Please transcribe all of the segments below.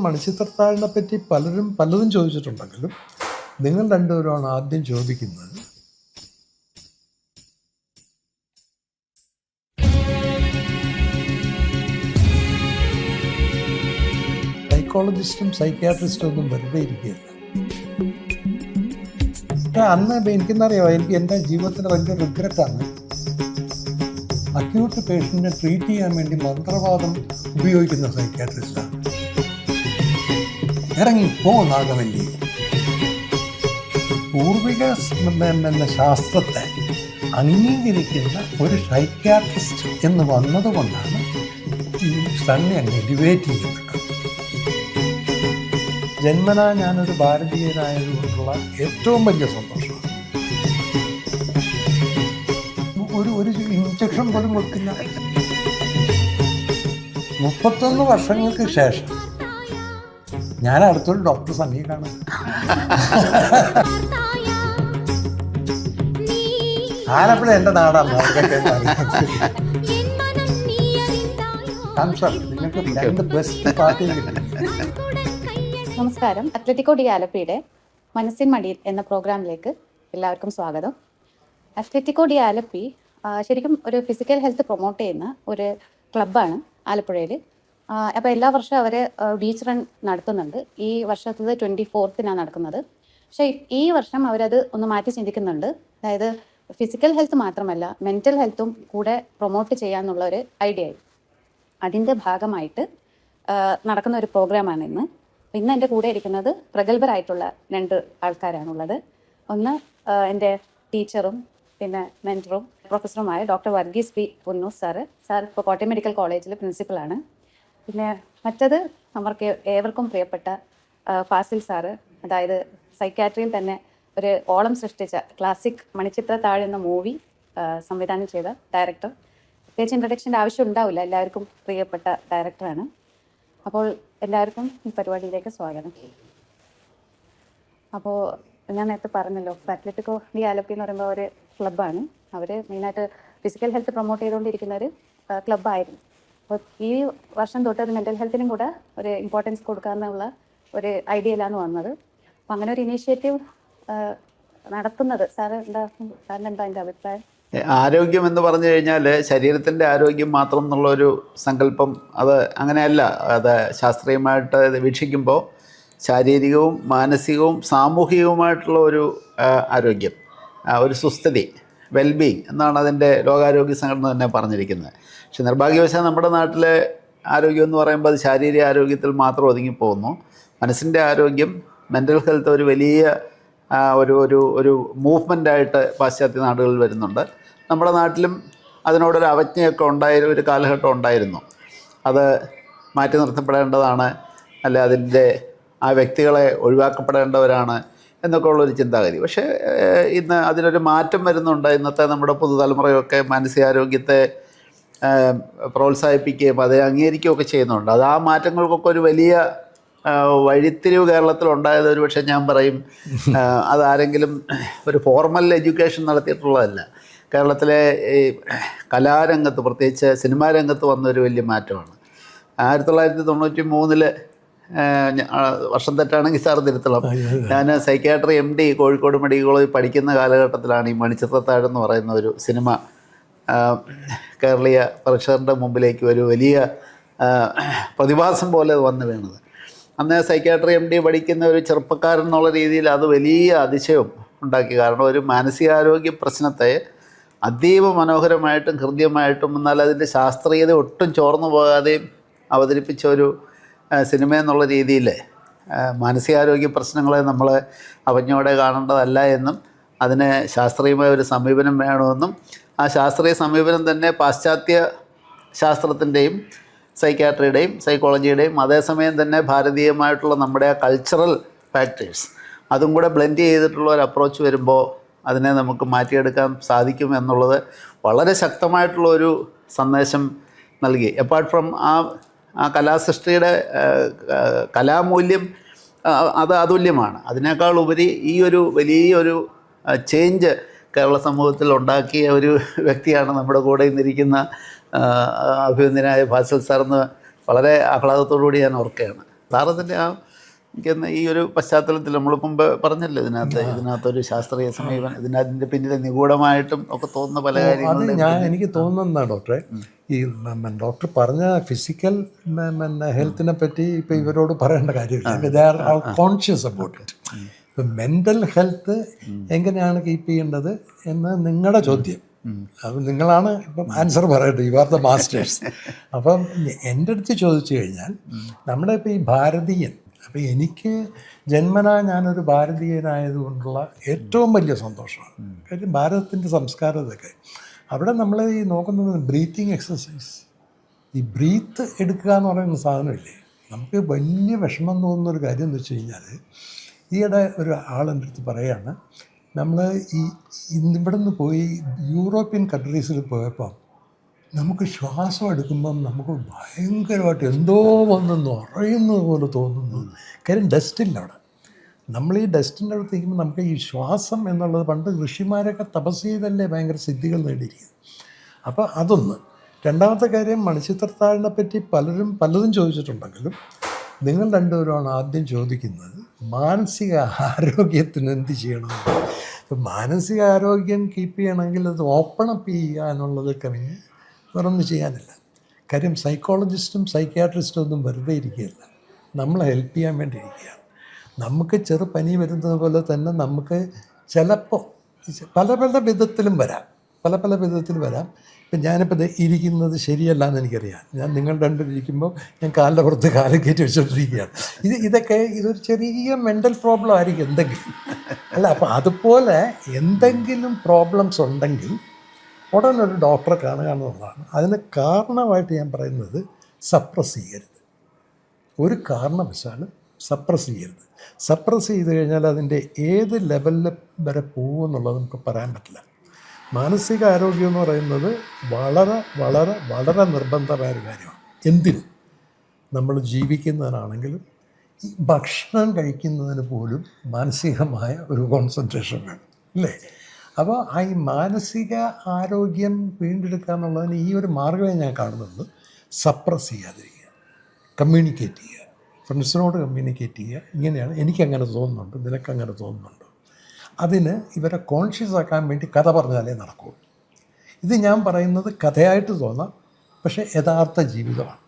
മണിച്ചിത്രത്താഴിനെ പറ്റി പലരും പലതും ചോദിച്ചിട്ടുണ്ടെങ്കിലും നിങ്ങൾ രണ്ടുപേരുമാണ് ആദ്യം ചോദിക്കുന്നത്. സൈക്കോളജിസ്റ്റും സൈക്യാട്രിസ്റ്റും ഒന്നും വെറുതെ ഇരിക്കുകയില്ല. അന്ന് എനിക്കെന്നറിയാമോ, എനിക്ക് എൻ്റെ ജീവിതത്തിലെ വലിയ റിഗ്രറ്റാണ് അക്യൂട്ട് പേഷ്യൻറ്റിനെ ട്രീറ്റ് ചെയ്യാൻ വേണ്ടി മന്ത്രവാദം ഉപയോഗിക്കുന്ന സൈക്യാട്രിസ്റ്റാണ്. ഇറങ്ങിപ്പോ നാഗവല്ലി. പൂർവിക എന്ന ശാസ്ത്രത്തെ അംഗീകരിക്കുന്ന ഒരു സൈക്യാട്രിസ്റ്റ് എന്ന് വന്നതുകൊണ്ടാണ് ഈ സണ്ണി അങ്ങ് എലിവേറ്റ് ചെയ്യപ്പെട്ടത്. ജന്മനാ ഞാനൊരു ഭാരതീയനായതുകൊണ്ടുള്ള ഏറ്റവും വലിയ സന്തോഷമാണ്. ഒരു ഇഞ്ചക്ഷൻ പോലും കൊടുക്കില്ല. 31 വർഷങ്ങൾക്ക് ശേഷം ഞാൻ അടുത്തൊരു ഡോക്ടർ സമീപമാണ്. ആലപ്പുഴ എൻ്റെ നാടാണ്. നിങ്ങൾക്ക് 2 ബെസ്റ്റ് പാർട്ടി കിട്ടി. നമസ്കാരം. അത്ലറ്റിക്കോ ഡി ആലപ്പിയുടെ മനസ്സിൻ മടിയിൽ എന്ന പ്രോഗ്രാമിലേക്ക് എല്ലാവർക്കും സ്വാഗതം. അത്ലറ്റിക്കോ ഡി ആലപ്പി ശരിക്കും ഒരു ഫിസിക്കൽ ഹെൽത്ത് പ്രൊമോട്ട് ചെയ്യുന്ന ഒരു ക്ലബ്ബാണ് ആലപ്പുഴയിൽ. അപ്പോൾ എല്ലാ വർഷവും അവർ ബീച്ച് റൺ നടത്തുന്നുണ്ട്. ഈ വർഷത്തത് 24th നടക്കുന്നത്. പക്ഷേ ഈ വർഷം അവരത് ഒന്ന് മാറ്റി ചിന്തിക്കുന്നുണ്ട്. അതായത് ഫിസിക്കൽ ഹെൽത്ത് മാത്രമല്ല, മെൻ്റൽ ഹെൽത്തും കൂടെ പ്രൊമോട്ട് ചെയ്യാമെന്നുള്ള ഒരു ഐഡിയ ആയി. അതിൻ്റെ ഭാഗമായിട്ട് നടക്കുന്ന ഒരു പ്രോഗ്രാമാണ് ഇന്ന്. ഇന്ന് എൻ്റെ കൂടെ ഇരിക്കുന്നത് പ്രഗത്ഭരായിട്ടുള്ള 2 ആൾക്കാരാണുള്ളത്. ഒന്ന് എൻ്റെ ടീച്ചറും പിന്നെ മെൻറ്ററും പ്രൊഫസറുമായ doctor Varghese P Punnoose sir. ഇപ്പോൾ കോട്ടയം മെഡിക്കൽ കോളേജിൽ പ്രിൻസിപ്പളാണ്. പിന്നെ മറ്റത് നമുക്ക് ഏവർക്കും പ്രിയപ്പെട്ട ഫാസിൽ സാറ്, അതായത് സൈക്യാട്രിയിൽ തന്നെ ഒരു ഓളം സൃഷ്ടിച്ച ക്ലാസിക് മണിച്ചിത്രത്താഴ് എന്ന മൂവി സംവിധാനം ചെയ്ത ഡയറക്ടർ. പ്രത്യേകിച്ച് ഇൻട്രൊഡക്ഷൻ്റെ ആവശ്യം ഉണ്ടാവില്ല, എല്ലാവർക്കും പ്രിയപ്പെട്ട ഡയറക്ടറാണ്. അപ്പോൾ എല്ലാവർക്കും ഈ പരിപാടിയിലേക്ക് സ്വാഗതം. അപ്പോൾ ഞാൻ നേരത്തെ പറഞ്ഞല്ലോ, അത്ലറ്റിക്കോ ഡി ആലപ്പി എന്ന് പറയുമ്പോൾ ഒരു ക്ലബ്ബാണ്. അവർ മെയിനായിട്ട് ഫിസിക്കൽ ഹെൽത്ത് പ്രൊമോട്ട് ചെയ്തുകൊണ്ടിരിക്കുന്ന ഒരു ക്ലബ്ബായിരുന്നു. അപ്പോൾ ഈ വർഷം തൊട്ട് അത് മെൻ്റൽ ഹെൽത്തിനും കൂടെ ഒരു ഇമ്പോർട്ടൻസ് കൊടുക്കാമെന്നുള്ള ഒരു ഐഡിയയിലാണ് വന്നത്. അപ്പോൾ അങ്ങനെ ഒരു ഇനീഷ്യേറ്റീവ് നടത്തുന്നത് സാറിൻ്റെ അതിൻ്റെ അഭിപ്രായം? ആരോഗ്യം എന്ന് പറഞ്ഞു കഴിഞ്ഞാൽ ശരീരത്തിൻ്റെ ആരോഗ്യം മാത്രം എന്നുള്ളൊരു സങ്കല്പം അത് അങ്ങനെയല്ല. അത് ശാസ്ത്രീയമായിട്ട് വീക്ഷിക്കുമ്പോൾ ശാരീരികവും മാനസികവും സാമൂഹികവുമായിട്ടുള്ള ഒരു ആരോഗ്യം, ഒരു സുസ്ഥിതി, വെൽബീങ് എന്നാണ് അതിൻ്റെ ലോകാരോഗ്യ സംഘടന തന്നെ പറഞ്ഞിരിക്കുന്നത്. പക്ഷെ നിർഭാഗ്യവശാൽ നമ്മുടെ നാട്ടിലെ ആരോഗ്യം എന്ന് പറയുമ്പോൾ അത് ശാരീരിക ആരോഗ്യത്തിൽ മാത്രം ഒതുങ്ങിപ്പോകുന്നു. മനസ്സിൻ്റെ ആരോഗ്യം, മെൻ്റൽ ഹെൽത്ത് ഒരു വലിയ ഒരു മൂവ്മെൻ്റായിട്ട് പാശ്ചാത്യ നാടുകളിൽ വരുന്നുണ്ട്. നമ്മുടെ നാട്ടിലും അതിനോടൊരു അവജ്ഞയൊക്കെ ഒരു കാലഘട്ടം ഉണ്ടായിരുന്നു. അത് മാറ്റി നിർത്തപ്പെടേണ്ടതാണ്, അല്ലെ അതിൻ്റെ ആ വ്യക്തികളെ ഒഴിവാക്കപ്പെടേണ്ടവരാണ് എന്നൊക്കെ ഉള്ളൊരു ചിന്താഗതി. പക്ഷേ ഇന്ന് അതിനൊരു മാറ്റം വരുന്നുണ്ട്. ഇന്നത്തെ നമ്മുടെ പുതുതലമുറയൊക്കെ മാനസികാരോഗ്യത്തെ പ്രോത്സാഹിപ്പിക്കുകയും അത് അംഗീകരിക്കുകയൊക്കെ ചെയ്യുന്നുണ്ട്. അത് ആ മാറ്റങ്ങൾക്കൊക്കെ ഒരു വലിയ വഴിത്തിരിവ് കേരളത്തിലുണ്ടായത് ഒരു പക്ഷേ ഞാൻ പറയും അതാരെങ്കിലും ഒരു ഫോർമൽ എഡ്യൂക്കേഷൻ നടത്തിയിട്ടുള്ളതല്ല. കേരളത്തിലെ ഈ കലാരംഗത്ത്, പ്രത്യേകിച്ച് സിനിമാ രംഗത്ത് വന്നൊരു വലിയ മാറ്റമാണ്. 1993 വർഷം തെറ്റാണെങ്കിൽ സാർ തിരുത്തണം. ഞാൻ സൈക്യാട്രി MD കോഴിക്കോട് മെഡിക്കൽ കോളേജിൽ പഠിക്കുന്ന കാലഘട്ടത്തിലാണ് ഈ മണിച്ചിത്രത്താഴ് എന്ന് പറയുന്ന ഒരു സിനിമ കേരളീയ പ്രേക്ഷകരുടെ മുമ്പിലേക്ക് ഒരു വലിയ പ്രതിഭാസം പോലെ വന്നു വീണത്. അന്ന് സൈക്യാട്രി MD പഠിക്കുന്ന ഒരു ചെറുപ്പക്കാരൻ എന്നുള്ള രീതിയിൽ അത് വലിയ അതിശയം ഉണ്ടാക്കി. കാരണം ഒരു മാനസികാരോഗ്യ പ്രശ്നത്തെ അതീവ മനോഹരമായിട്ടും ഹൃദ്യമായിട്ടും എന്നാൽ അതിൻ്റെ ശാസ്ത്രീയത ഒട്ടും ചോർന്നു പോകാതെയും അവതരിപ്പിച്ച ഒരു സിനിമ എന്നുള്ള രീതിയിൽ മാനസികാരോഗ്യ പ്രശ്നങ്ങളെ നമ്മൾ അവജ്ഞയോടെ കാണേണ്ടതല്ല എന്നും അതിന് ശാസ്ത്രീയമായ ഒരു സമീപനം വേണമെന്നും ആ ശാസ്ത്രീയ സമീപനം തന്നെ പാശ്ചാത്യ ശാസ്ത്രത്തിൻ്റെയും സൈക്യാട്രിയുടെയും സൈക്കോളജിയുടെയും അതേസമയം തന്നെ ഭാരതീയമായിട്ടുള്ള നമ്മുടെ ആ കൾച്ചറൽ ഫാക്ടേഴ്സ് അതും കൂടെ ബ്ലെൻഡ് ചെയ്തിട്ടുള്ള ഒരു അപ്രോച്ച് വരുമ്പോൾ അതിനെ നമുക്ക് മാറ്റിയെടുക്കാൻ സാധിക്കും എന്നുള്ളത് വളരെ ശക്തമായിട്ടുള്ളൊരു സന്ദേശം നൽകി. അപ്പാർട്ട് ഫ്രം ആ കലാസൃഷ്ടിയുടെ കലാമൂല്യം അത് അതുല്യമാണ്. അതിനേക്കാൾ ഉപരി ഈ ഒരു വലിയൊരു ചേഞ്ച് കേരള സമൂഹത്തിൽ ഉണ്ടാക്കിയ ഒരു വ്യക്തിയാണ് നമ്മുടെ കൂടെ ഇന്നിരിക്കുന്ന അഭിനന്ദനായ ഫാസിൽ സാറെന്ന് വളരെ ആഹ്ലാദത്തോടുകൂടി ഞാൻ ഓർക്കുകയാണ്. താരത്തിൻ്റെ എനിക്കൊന്ന് ഈ ഒരു പശ്ചാത്തലത്തിൽ നമ്മൾ മുമ്പ് പറഞ്ഞല്ലോ ഇതിനകത്തൊരു ശാസ്ത്രീയ സമീപനം, ഇതിൻ്റെ പിന്നിൽ നിഗൂഢമായിട്ടും ഒക്കെ തോന്നുന്ന പല കാര്യങ്ങളും എനിക്ക് തോന്നുന്ന ഡോക്ടറെ, ഈ ഡോക്ടർ പറഞ്ഞ ഫിസിക്കൽ ഹെൽത്തിനെ പറ്റി ഇപ്പം ഇവരോട് പറയേണ്ട കാര്യമില്ല. They are all conscious about it. ഇപ്പം മെൻ്റൽ ഹെൽത്ത് എങ്ങനെയാണ് കീപ്പ് ചെയ്യേണ്ടത് എന്ന് നിങ്ങളുടെ ചോദ്യം. അപ്പം നിങ്ങളാണ് ഇപ്പം ആൻസർ പറയട്ടെ, യു ആർ ദ മാസ്റ്റേഴ്സ്. അപ്പം എൻ്റെ അടുത്ത് ചോദിച്ചു കഴിഞ്ഞാൽ, നമ്മുടെ ഇപ്പം ഈ ഭാരതീയൻ, അപ്പം എനിക്ക് ജന്മനാ ഞാനൊരു ഭാരതീയനായതുകൊണ്ടുള്ള ഏറ്റവും വലിയ സന്തോഷമാണ്. കാര്യം ഭാരതത്തിൻ്റെ സംസ്കാരത്തൊക്കെ അവിടെ നമ്മൾ ഈ നോക്കുന്നത് ബ്രീത്തിങ് എക്സസൈസ്, ഈ ബ്രീത്ത് എടുക്കുക എന്ന് പറയുന്ന സാധനമില്ലേ, നമുക്ക് വലിയ വിഷമം തോന്നുന്നൊരു കാര്യം എന്ന് വെച്ച് കഴിഞ്ഞാൽ, ഈയിടെ ഒരു ആളെൻ്റെ അടുത്ത് പറയുകയാണ്, നമ്മൾ ഇവിടെ നിന്ന് പോയി യൂറോപ്യൻ കൺട്രീസിൽ പോയപ്പോൾ നമുക്ക് ശ്വാസം എടുക്കുമ്പം നമുക്ക് ഭയങ്കരമായിട്ട് എന്തോ വന്നെന്ന് അറിയുന്നത് പോലെ തോന്നുന്നു. കാര്യം ഡസ്റ്റില്ല അവിടെ. നമ്മൾ ഈ ഡസ്റ്റിൻ്റെ അടുത്ത് നിൽക്കുമ്പോൾ നമുക്ക് ഈ ശ്വാസം എന്നുള്ളത്, പണ്ട് ഋഷിമാരൊക്കെ തപസ് ചെയ്തല്ലേ ഭയങ്കര സിദ്ധികൾ നേടിയിരിക്കുന്നത്. അപ്പോൾ അതൊന്ന്. രണ്ടാമത്തെ കാര്യം, മണിച്ചിത്രത്താഴിനെ പറ്റി പലതും ചോദിച്ചിട്ടുണ്ടെങ്കിലും നിങ്ങൾ രണ്ടുപേരുമാണ് ആദ്യം ചോദിക്കുന്നത് മാനസിക ആരോഗ്യത്തിന് എന്ത് ചെയ്യണം. ഇപ്പം മാനസിക ആരോഗ്യം കീപ്പ് ചെയ്യണമെങ്കിൽ അത് ഓപ്പൺ അപ്പ് ചെയ്യുക എന്നുള്ളത് കവിഞ്ഞ് വേറൊന്നും ചെയ്യാനില്ല. കാര്യം സൈക്കോളജിസ്റ്റും സൈക്യാട്രിസ്റ്റും ഒന്നും വെറുതെ ഇരിക്കുകയല്ല, നമ്മളെ ഹെൽപ്പ് ചെയ്യാൻ വേണ്ടി ഇരിക്കുകയാണ്. നമുക്ക് ചെറുപനി വരുന്നത് പോലെ തന്നെ നമുക്ക് ചിലപ്പോൾ പല വിധത്തിലും വരാം. ഇപ്പം ഞാനിപ്പോൾ ഇരിക്കുന്നത് ശരിയല്ല എന്ന് എനിക്കറിയാം. നിങ്ങൾ രണ്ടും ഇരിക്കുമ്പോൾ ഞാൻ കാലിൻ്റെ പുറത്ത് കാലം കയറ്റി വെച്ചോണ്ടിരിക്കുകയാണ്. ഇതൊരു ചെറിയ മെൻ്റൽ പ്രോബ്ലം ആയിരിക്കും എന്തെങ്കിലും. അല്ല, അപ്പോൾ അതുപോലെ എന്തെങ്കിലും പ്രോബ്ലംസ് ഉണ്ടെങ്കിൽ ഉടനെ ഒരു ഡോക്ടറെ കാണുക എന്നുള്ളതാണ്. അതിന് കാരണമായിട്ട് ഞാൻ പറയുന്നത് സപ്രസ് ചെയ്യരുത്. ഒരു കാരണവശാലും സപ്രസ് ചെയ്യരുത്. സപ്രസ് ചെയ്ത് കഴിഞ്ഞാൽ അതിൻ്റെ ഏത് ലെവലിൽ വരെ പോകുമെന്നുള്ളത് നമുക്ക് പറയാൻ പറ്റില്ല. മാനസിക ആരോഗ്യം എന്ന് പറയുന്നത് വളരെ വളരെ വളരെ നിർബന്ധമായൊരു കാര്യമാണ്. എന്തിനും നമ്മൾ ജീവിക്കുന്നതിനാണെങ്കിലും ഈ ഭക്ഷണം കഴിക്കുന്നതിന് പോലും മാനസികമായ ഒരു കോൺസെൻട്രേഷൻ വേണം, അല്ലേ? അപ്പോൾ ഈ മാനസിക ആരോഗ്യം വീണ്ടെടുക്കുക എന്നുള്ളതിന് ഈ ഒരു മാർഗ്ഗമേ ഞാൻ കാണുന്നുള്ളൂ. സപ്രസ് ചെയ്യാതിരിക്കുക, കമ്മ്യൂണിക്കേറ്റ് ചെയ്യുക, ഫ്രണ്ട്സിനോട് കമ്മ്യൂണിക്കേറ്റ് ചെയ്യുക. ഇങ്ങനെയാണ് എനിക്കങ്ങനെ തോന്നുന്നുണ്ട്, നിനക്കങ്ങനെ തോന്നുന്നുണ്ട്. അതിന് ഇവരെ കോൺഷ്യസ് ആക്കാൻ വേണ്ടി കഥ പറഞ്ഞാലേ നടക്കൂ. ഇത് ഞാൻ പറയുന്നത് കഥയായിട്ട് തോന്നാം, പക്ഷേ യഥാർത്ഥ ജീവിതമാണ്.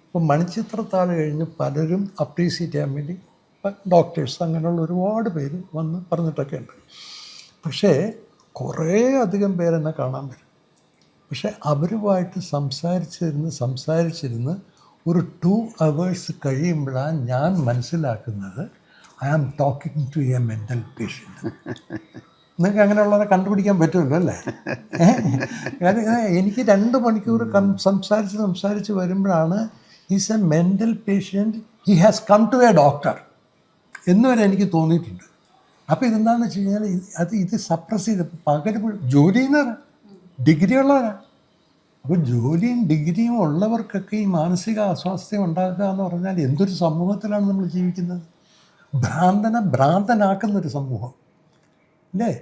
ഇപ്പോൾ മണിച്ചിത്രത്താഴ് കഴിഞ്ഞ് പലരും അപ്രീഷിയേറ്റ് ചെയ്യാൻ വേണ്ടി ഡോക്ടേഴ്സ് അങ്ങനെയുള്ള ഒരുപാട് പേര് വന്ന് പറഞ്ഞിട്ടൊക്കെ ഉണ്ട്. പക്ഷേ കുറേ അധികം പേരെന്നെ കാണാൻ വരും. പക്ഷേ അവരുമായിട്ട് സംസാരിച്ചിരുന്ന് ഒരു 2 hours കഴിയുമ്പോഴാണ് ഞാൻ മനസ്സിലാക്കുന്നത് I am talking to a mental patient. നിങ്ങൾക്ക് അങ്ങനെയുള്ളവരെ കണ്ടുപിടിക്കാൻ പറ്റുമല്ലോ, അല്ലേ? എനിക്ക് 2 മണിക്കൂർ സംസാരിച്ച് വരുമ്പോഴാണ് is a mental patient, he has come to a doctor എന്നുവരെ എനിക്ക് തോന്നിയിട്ടുണ്ട്. അപ്പോൾ ഇതെന്താണെന്ന് വെച്ച് കഴിഞ്ഞാൽ ഇത് സപ്രസ് ചെയ്ത് പകരം ജോലി ചെയ്യുന്നവരാണ്, ഡിഗ്രി ഉള്ളവരാണ്. അപ്പോൾ ജോലിയും ഡിഗ്രിയും ഉള്ളവർക്കൊക്കെ ഈ മാനസിക അസ്വാസ്ഥ്യം ഉണ്ടാക്കുക എന്ന് പറഞ്ഞാൽ എന്തൊരു സമൂഹത്തിലാണ് നമ്മൾ ജീവിക്കുന്നത്? ഭ്രാന്തനാക്കുന്നൊരു സമൂഹം, അല്ലേ?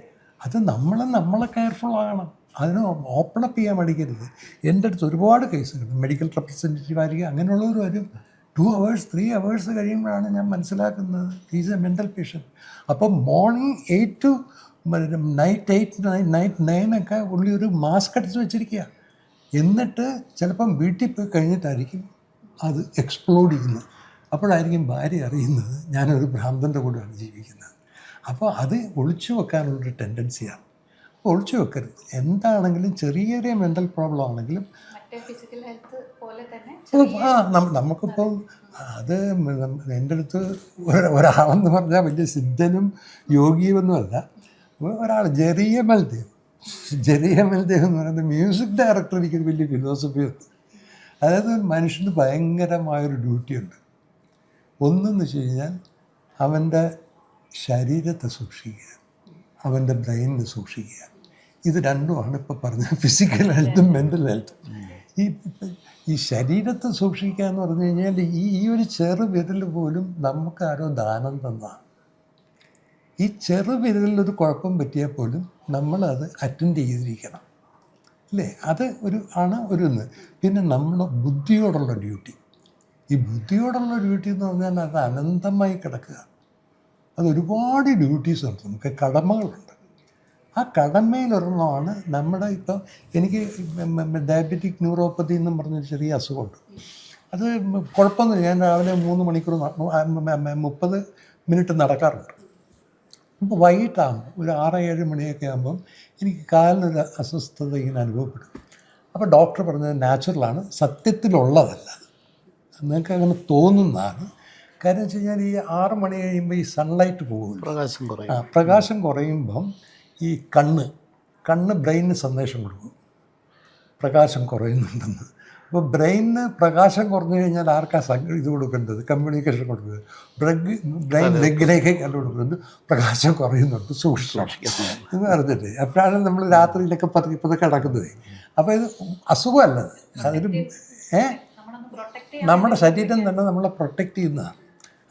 അത് നമ്മളെ കെയർഫുൾ ആകണം. അതിന് ഓപ്പൺ അപ്പ് ചെയ്യാൻ മടിക്കരുത്. എൻ്റെ അടുത്ത് ഒരുപാട് കേസുകൾ മെഡിക്കൽ റെപ്രസെൻറ്റേറ്റീവ് ആയിരിക്കും, അങ്ങനെയുള്ളവർ വരും. 2 hours 3 hours കഴിയുമ്പോഴാണ് ഞാൻ മനസ്സിലാക്കുന്നത് ഈസ് എ മെൻ്റൽ പേഷ്യൻ്റ്. അപ്പം മോർണിംഗ് 8 to നൈറ്റ് 9 ഒക്കെ ഉള്ളി ഒരു മാസ്ക് അടിച്ച് വെച്ചിരിക്കുക. എന്നിട്ട് ചിലപ്പം വീട്ടിൽ പോയി കഴിഞ്ഞിട്ടായിരിക്കും അത് എക്സ്പ്ലോഡ് ചെയ്യുന്നത്. അപ്പോഴായിരിക്കും ഭാര്യ അറിയുന്നത് ഞാനൊരു ഭ്രാന്തൻ്റെ കൂടെയാണ് ജീവിക്കുന്നത്. അപ്പോൾ അത് ഒളിച്ചു വെക്കാനുള്ളൊരു ടെൻഡൻസിയാണ്. അപ്പോൾ ഒളിച്ചു വെക്കരുത്. എന്താണെങ്കിലും ചെറിയ മെൻ്റൽ പ്രോബ്ലം ആണെങ്കിലും നമുക്കിപ്പം അത് എൻ്റെ അടുത്ത് ഒരാളെന്ന് പറഞ്ഞാൽ വലിയ സിദ്ധനും യോഗിയുമൊന്നുമല്ല. ഒരാൾ ജെറിയമൽ ദേവ് എന്ന് പറയുന്നത് മ്യൂസിക് ഡയറക്ടർ. എനിക്കൊരു വലിയ ഫിലോസഫി ഉണ്ട്. അതായത് മനുഷ്യന് ഭയങ്കരമായൊരു ഡ്യൂട്ടിയുണ്ട്. ഒന്നെന്ന് വെച്ച് കഴിഞ്ഞാൽ അവൻ്റെ ശരീരത്തെ സൂക്ഷിക്കുക, അവൻ്റെ ബ്രെയിനിനെ സൂക്ഷിക്കുക. ഇത് രണ്ടുമാണ് ഇപ്പോൾ പറഞ്ഞ ഫിസിക്കൽ ഹെൽത്തും മെൻ്റൽ ഹെൽത്തും. ഈ ശരീരത്തെ സൂക്ഷിക്കുക എന്ന് പറഞ്ഞു കഴിഞ്ഞാൽ ഈ ഒരു ചെറു വിരൽ പോലും നമുക്കാരോ ദാനം തന്നതാണ്. ഈ ചെറു വിരലിലൊരു കുഴപ്പം പറ്റിയാൽ പോലും നമ്മളത് അറ്റൻഡ് ചെയ്തിരിക്കണം, അല്ലേ? അത് ഒരു ഒന്ന്. പിന്നെ നമ്മുടെ ബുദ്ധിയോടുള്ള ഡ്യൂട്ടി. ഈ ബുദ്ധിയോടുള്ള ഡ്യൂട്ടി എന്ന് പറഞ്ഞാൽ അത് അനന്തമായി കിടക്കുക. അത് ഒരുപാട് ഡ്യൂട്ടീസ് ഉണ്ട്, നമുക്ക് കടമകളുണ്ട്. ആ കടമയിലൊരെണ്ണമാണ് നമ്മുടെ ഇപ്പം എനിക്ക് ഡയബറ്റിക് ന്യൂറോപ്പതി എന്നും പറഞ്ഞൊരു ചെറിയ അസുഖമുണ്ട്. അത് കുഴപ്പമൊന്നുമില്ല. ഞാൻ രാവിലെ 3 മണിക്കൂർ 30 മിനിറ്റ് നടക്കാറുണ്ട്. ഇപ്പോൾ വൈകിട്ടാകുമ്പോൾ ഒരു 6-7 മണിയൊക്കെ ആകുമ്പം എനിക്ക് കാലിനൊരു അസ്വസ്ഥത ഇങ്ങനെ അനുഭവപ്പെടും. അപ്പോൾ ഡോക്ടർ പറഞ്ഞത് നാച്ചുറലാണ്, സത്യത്തിലുള്ളതല്ല, നിങ്ങൾക്ക് അങ്ങനെ തോന്നുന്നതാണ്. കാര്യം വെച്ച് കഴിഞ്ഞാൽ ഈ 6 മണി കഴിയുമ്പോൾ ഈ സൺലൈറ്റ് പോകുമല്ലോ, പ്രകാശം കുറയും. പ്രകാശം കുറയുമ്പം ഈ കണ്ണ് ബ്രെയിനിന് സന്ദേശം കൊടുക്കും പ്രകാശം കുറയുന്നുണ്ടെന്ന്. അപ്പോൾ ബ്രെയിനിന് പ്രകാശം കുറഞ്ഞു കഴിഞ്ഞാൽ ആർക്കാ ഇത് കൊടുക്കേണ്ടത്, കമ്മ്യൂണിക്കേഷൻ കൊടുക്കുന്നത്? ബ്രെയിൻ ലെഗിലേക്ക് കണ്ടു കൊടുക്കുന്നത് പ്രകാശം കുറയുന്നുണ്ട്, സൂക്ഷിക്കണം എന്ന് പറഞ്ഞിട്ട്. അപ്പോഴാണ് നമ്മൾ രാത്രിയിലൊക്കെ പതുക്കെ കിടക്കുന്നത്. അപ്പോൾ ഇത് അസുഖമല്ലത്, അതൊരു നമ്മുടെ ശരീരം തന്നെ നമ്മളെ പ്രൊട്ടക്റ്റ് ചെയ്യുന്നതാണ്.